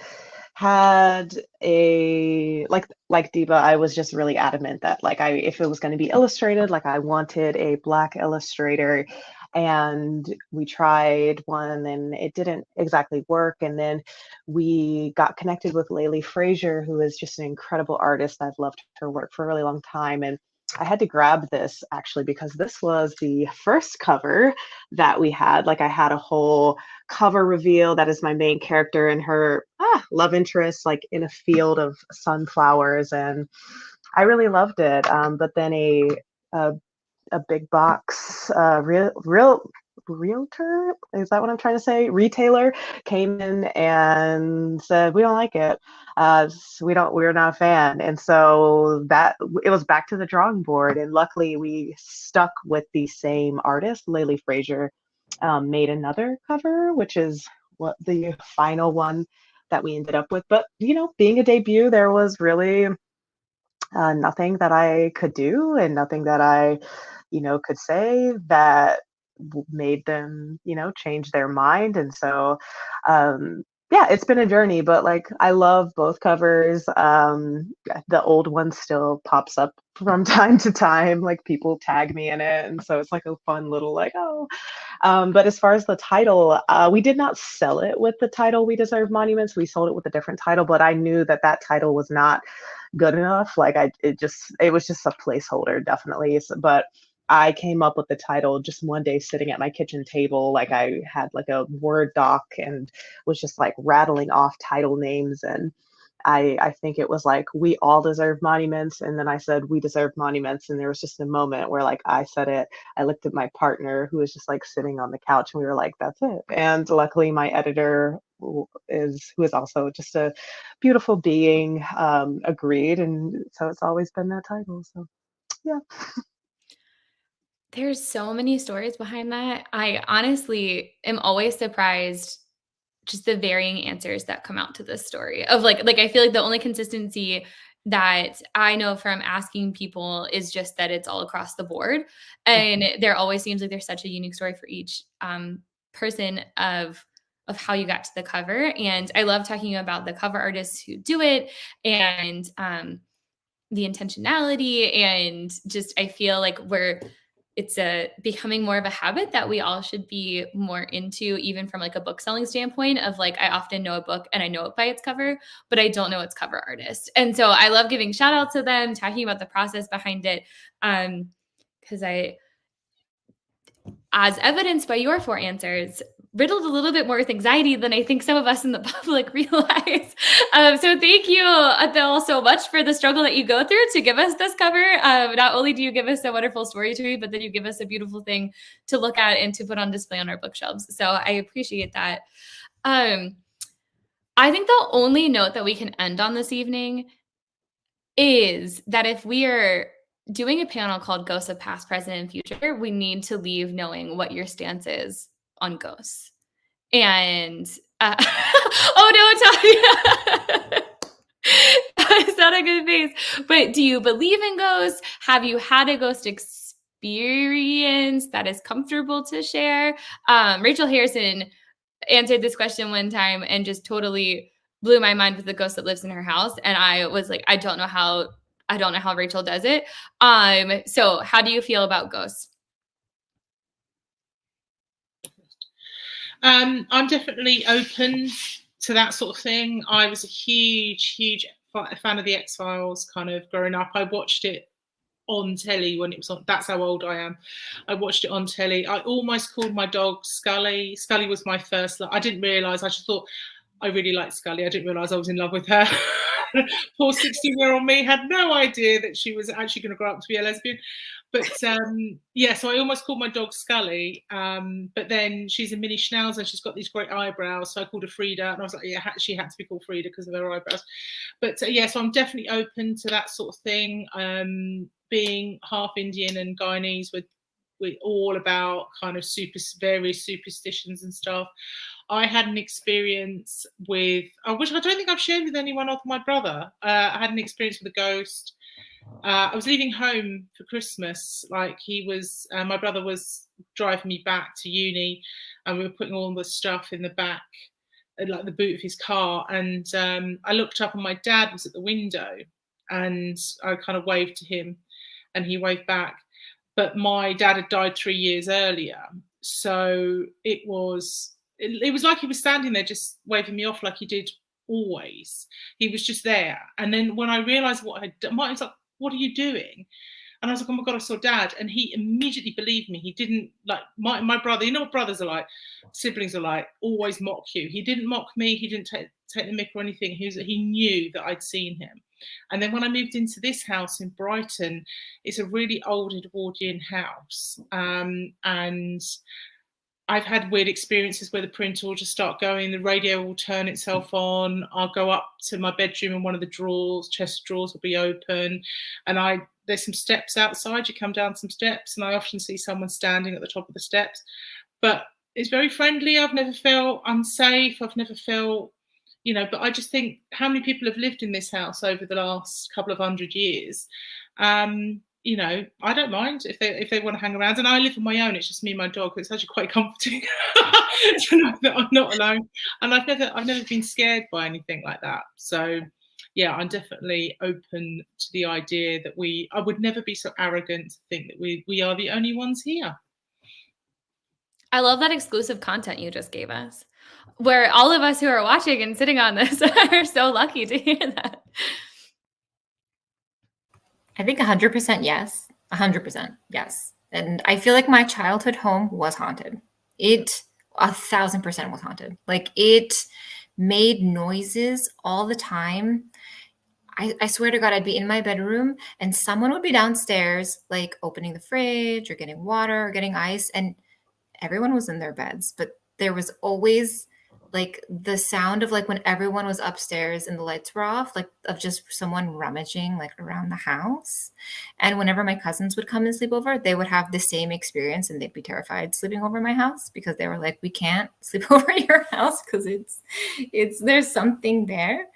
had like Deeba, I was just really adamant that if it was going to be illustrated, I wanted a Black illustrator. And we tried one and it didn't exactly work. And then we got connected with Laylee Frazier, who is just an incredible artist. I've loved her work for a really long time. And I had to grab this actually because this was the first cover that we had. I had a whole cover reveal that is my main character and her love interest, in a field of sunflowers, and I really loved it. But then a big box realtor, is that what I'm trying to say? Retailer came in and said, we don't like it. We're not a fan. And so it was back to the drawing board. And luckily we stuck with the same artist. Laylee Frazier made another cover, which is what the final one that we ended up with. But, being a debut, there was really nothing that I could do and nothing that I, could say that made them, change their mind. And so, yeah, it's been a journey, but I love both covers. The old one still pops up from time to time, people tag me in it. And so it's a fun little but as far as the title, we did not sell it with the title We Deserve Monuments. We sold it with a different title, but I knew that title was not good enough. It was just a placeholder, definitely. But I came up with the title just one day sitting at my kitchen table. I had a Word doc and was just rattling off title names. And I think it was We All Deserve Monuments. And then I said, We Deserve Monuments. And there was just a moment where I said it, I looked at my partner who was just sitting on the couch and we were like, that's it. And luckily my editor who is also just a beautiful being, agreed. And so it's always been that title. So yeah. There's so many stories behind that. I honestly am always surprised just the varying answers that come out to this story of I feel like the only consistency that I know from asking people is just that it's all across the board. And there always seems like there's such a unique story for each person of how you got to the cover. And I love talking about the cover artists who do it and the intentionality. And just, I feel like it's becoming more of a habit that we all should be more into, even from a book selling standpoint of I often know a book and I know it by its cover, but I don't know its cover artist. And so I love giving shout outs to them, talking about the process behind it. Because as evidenced by your 4 answers, riddled a little bit more with anxiety than I think some of us in the public realize. So thank you, Adele, so much for the struggle that you go through to give us this cover. Not only do you give us a wonderful story to read, but then you give us a beautiful thing to look at and to put on display on our bookshelves. So I appreciate that. I think the only note that we can end on this evening is that if we are doing a panel called Ghosts of Past, Present, and Future, we need to leave knowing what your stance is on ghosts. And oh no, Tanya. It's not a good face. But do you believe in ghosts? Have you had a ghost experience that is comfortable to share? Rachel Harrison answered this question one time and just totally blew my mind with the ghost that lives in her house. And I was like, I don't know how Rachel does it. So how do you feel about ghosts? I'm definitely open to that sort of thing. I was a huge fan of the X-Files kind of growing up. I watched it on telly when it was on. That's how old I am. I watched it on telly. I almost called my dog Scully. Scully was my first love. I didn't realise. I just thought I really liked Scully. I didn't realise I was in love with her. Poor 16-year-old me had no idea that she was actually going to grow up to be a lesbian. But yeah, so I almost called my dog Scully. But then she's a mini schnauzer. She's got these great eyebrows. So I called her Frida. And I was like, yeah, she had to be called Frida because of her eyebrows. But yeah, so I'm definitely open to that sort of thing. Being half Indian and Guyanese, we're all about kind of various superstitions and stuff. I had an experience with, which I don't think I've shared with anyone other than my brother. I had an experience with a ghost. I was leaving home for Christmas. Like my brother was driving me back to uni, and we were putting all the stuff in the back, like the boot of his car. And I looked up, and my dad was at the window, and I kind of waved to him, and he waved back. But my dad had died 3 years earlier, so it was like he was standing there just waving me off like he did always. He was just there. And then when I realised what I'd done, I was like, what are you doing? And I was like, oh my God, I saw Dad. And he immediately believed me. He didn't, like, my brother, you know what brothers are like, siblings are like, always mock you. He didn't mock me. He didn't take the mick or anything. He knew that I'd seen him. And then when I moved into this house in Brighton, it's a really old Edwardian house. And I've had weird experiences where the printer will just start going, the radio will turn itself on. I'll go up to my bedroom and one of the chest of drawers will be open. And there's some steps outside. You come down some steps and I often see someone standing at the top of the steps. But it's very friendly. I've never felt unsafe. I've never felt, but I just think how many people have lived in this house over the last couple of 100 years. I don't mind if they want to hang around. And I live on my own. It's just me and my dog. It's actually quite comforting to know that I'm not alone. And I've never been scared by anything like that. So yeah, I'm definitely open to the idea that I would never be so arrogant to think that we are the only ones here. I love that exclusive content you just gave us, where all of us who are watching and sitting on this are so lucky to hear that. I think 100% yes. 100% yes. And I feel like my childhood home was haunted. It 1,000% was haunted. Like, it made noises all the time. I swear to God, I'd be in my bedroom and someone would be downstairs, like opening the fridge or getting water or getting ice, and everyone was in their beds. But there was always like the sound of like when everyone was upstairs and the lights were off, like of just someone rummaging like around the house. And whenever my cousins would come and sleep over, they would have the same experience and they'd be terrified sleeping over my house because they were like, we can't sleep over your house because there's something there.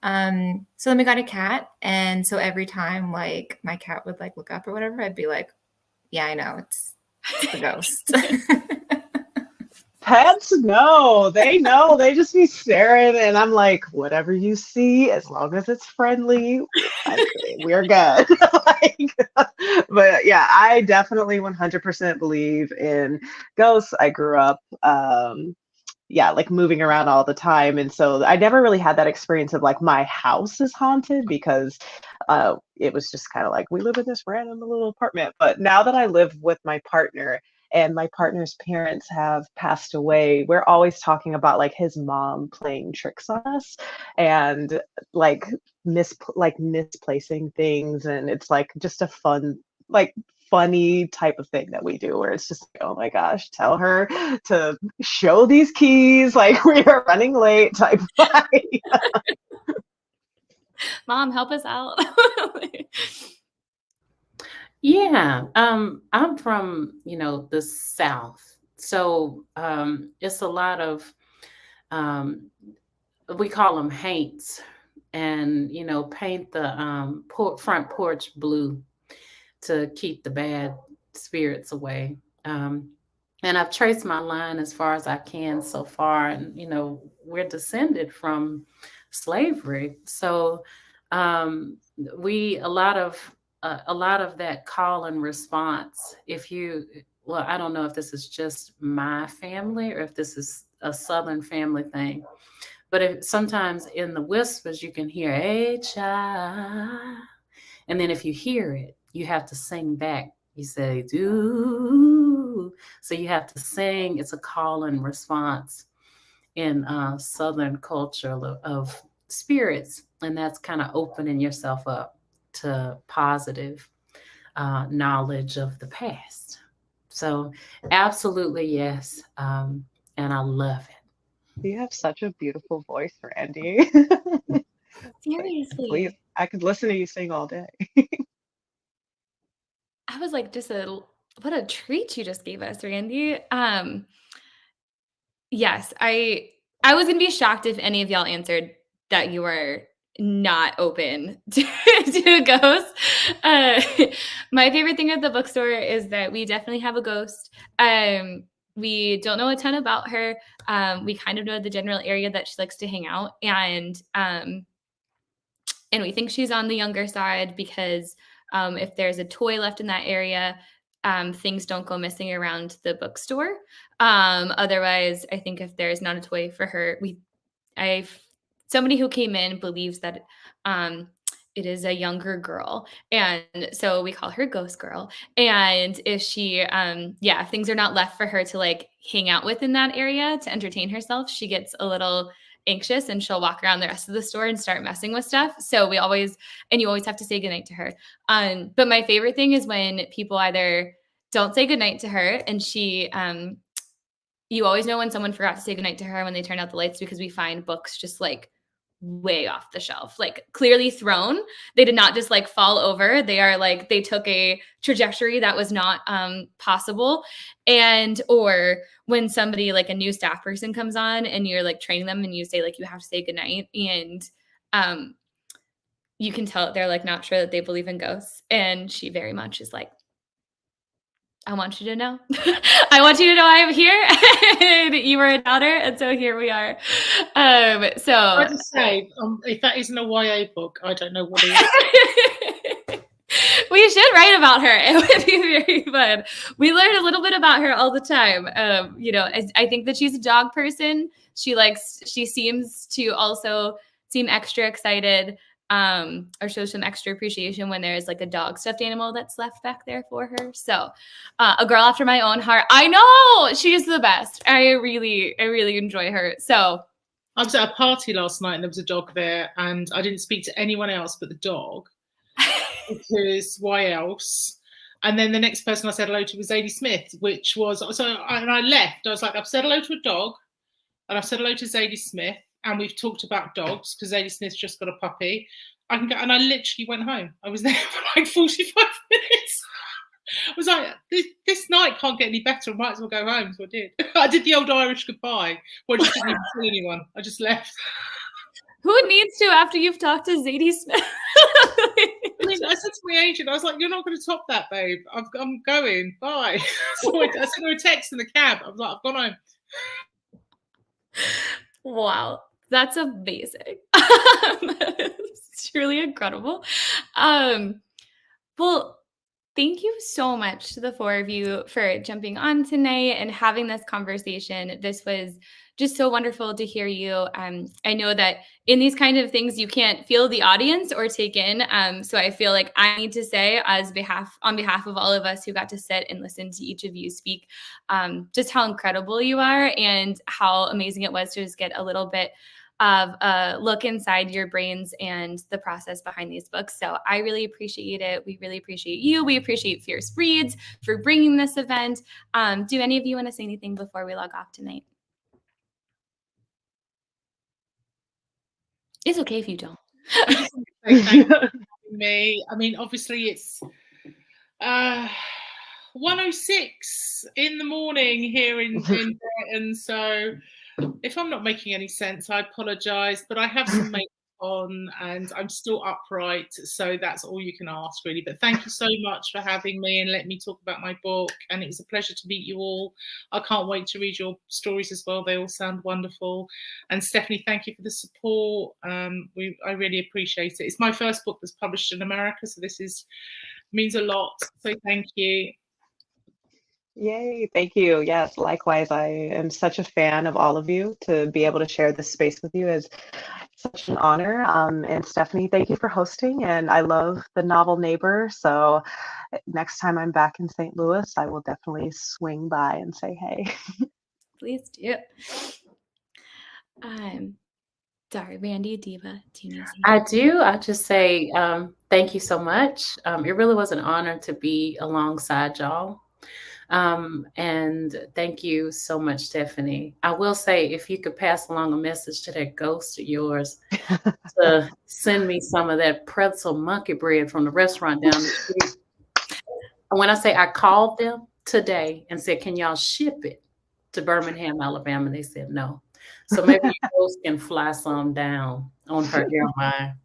So then we got a cat. And so every time like my cat would like look up or whatever, I'd be like, yeah, I know it's the ghost. Pets know. They know. They just be staring, and I'm like, whatever you see, as long as it's friendly, we're good. But yeah, I definitely 100% believe in ghosts. I grew up, like moving around all the time, and so I never really had that experience of like my house is haunted because it was just kind of like we live in this random little apartment. But now that I live with my partner, and my partner's parents have passed away, we're always talking about like his mom playing tricks on us and like misplacing things, and it's like just a funny type of thing that we do where it's just like, oh my gosh, tell her to show these keys, like we are running late type vibe. Mom, help us out. Yeah, I'm from, the South. So it's a lot of, um, we call them haints, and, paint the front porch blue to keep the bad spirits away. And I've traced my line as far as I can so far. And, we're descended from slavery. So a lot of that call and response, well, I don't know if this is just my family or if this is a Southern family thing, but sometimes in the whispers, you can hear a child. And then if you hear it, you have to sing back. You say, do. So you have to sing. It's a call and response in Southern culture of spirits. And that's kind of opening yourself up to positive knowledge of the past. So absolutely, yes. And I love it. You have such a beautiful voice, Randy. Seriously. Please, I could listen to you sing all day. I was like, what a treat you just gave us, Randy. Yes, I was gonna be shocked if any of y'all answered that you were not open to ghosts. My favorite thing at the bookstore is that we definitely have a ghost. We don't know a ton about her. We kind of know the general area that she likes to hang out, and we think she's on the younger side because if there's a toy left in that area, things don't go missing around the bookstore. Otherwise, I think if there's not a toy for her, somebody who came in believes that it is a younger girl, and so we call her Ghost Girl. And if she, if things are not left for her to like hang out with in that area to entertain herself, she gets a little anxious and she'll walk around the rest of the store and start messing with stuff. So you always have to say goodnight to her. But my favorite thing is when people either don't say goodnight to her, and she, you always know when someone forgot to say goodnight to her when they turn out the lights, because we find books just like way off the shelf, like clearly thrown. They did not just like fall over. They are like, they took a trajectory that was not possible. And, or when somebody like a new staff person comes on and you're like training them and you say like, you have to say goodnight, and you can tell they're like not sure that they believe in ghosts. And she very much is like, I want you to know. I want you to know I am here, and you were a daughter, and so here we are. So I just say, if that isn't a YA book, I don't know what it is. We should write about her. It would be very fun. We learn a little bit about her all the time. I think that she's a dog person. She seems to also seem extra excited, or show some extra appreciation when there's like a dog stuffed animal that's left back there for her. So a girl after my own heart. I know, she's the best. I really enjoy her. So I was at a party last night and there was a dog there, and I didn't speak to anyone else but the dog because why else? And then the next person I said hello to was Zadie Smith, which was, and I left. I was like, I've said hello to a dog and I've said hello to Zadie Smith, and we've talked about dogs because Zadie Smith's just got a puppy. I can go, and I literally went home. I was there for like 45 minutes. I was like, this night can't get any better. I might as well go home. So I did. I did the old Irish goodbye. Well, I just didn't even tell anyone. I just left. Who needs to after you've talked to Zadie Smith? I said to my agent, I was like, you're not going to top that, babe. I'm going. Bye. So I sent her a text in the cab. I was like, I've gone home. Wow. That's amazing. It's truly incredible. Well, Thank you so much to the four of you for jumping on tonight and having this conversation. This was just so wonderful to hear you. I know that in these kind of things, you can't feel the audience or take in. So I feel like I need to say, on behalf of all of us who got to sit and listen to each of you speak, just how incredible you are and how amazing it was to just get a little bit of a look inside your brains and the process behind these books. So I really appreciate it. We really appreciate you. We appreciate Fierce Reads for bringing this event. Do any of you want to say anything before we log off tonight? It's okay if you don't. I just want to say thank you for having me. I mean, obviously it's 1:06 in the morning here in Brighton, so if I'm not making any sense, I apologise, but I have some makeup on and I'm still upright, so that's all you can ask, really. But thank you so much for having me and letting me talk about my book, and it was a pleasure to meet you all. I can't wait to read your stories as well. They all sound wonderful. And Stephanie, thank you for the support. I really appreciate it. It's my first book that's published in America, so this means a lot. So thank you. Yay, thank you. Yes, likewise. I am such a fan of all of you. To be able to share this space with you is such an honor. And Stephanie, thank you for hosting. And I love the novel Neighbor. So next time I'm back in St. Louis, I will definitely swing by and say hey. Please do. Sorry, Randi, Deeba, do you need to say I do. I just say thank you so much. It really was an honor to be alongside y'all. And thank you so much, Stephanie. I will say, if you could pass along a message to that ghost of yours to send me some of that pretzel monkey bread from the restaurant down the street. And when I say I called them today and said, can y'all ship it to Birmingham, Alabama? They said no. So maybe you ghost can fly some down on her airline.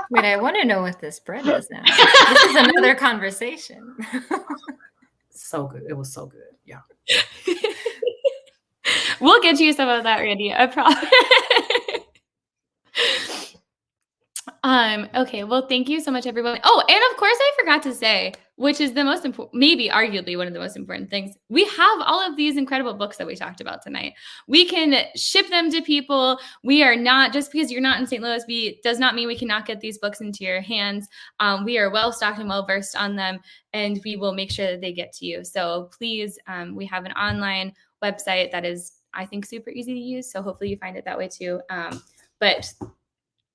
Wait, I want to know what this bread is now. This is another conversation. So good. It was so good. Yeah. We'll get you some of that, Randi. I promise. Okay, well, thank you so much, everyone. Oh, and of course, I forgot to say, which is the most important, maybe arguably one of the most important things. We have all of these incredible books that we talked about tonight. We can ship them to people. We are not, just because you're not in St. Louis, does not mean we cannot get these books into your hands. We are well stocked and well versed on them, and we will make sure that they get to you. So please, we have an online website that is, I think, super easy to use. So hopefully you find it that way too. But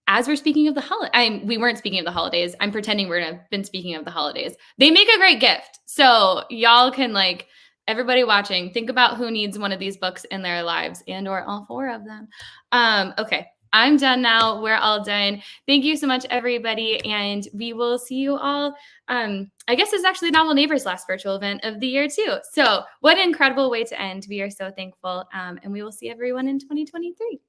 as we're speaking of the holiday, we weren't speaking of the holidays. I'm pretending we're gonna been speaking of the holidays. They make a great gift. So y'all can, like, everybody watching, think about who needs one of these books in their lives, and or all four of them. Okay, I'm done now. We're all done. Thank you so much, everybody. And we will see you all. I guess it's actually Novel Neighbors' last virtual event of the year too. So what an incredible way to end. We are so thankful. And we will see everyone in 2023.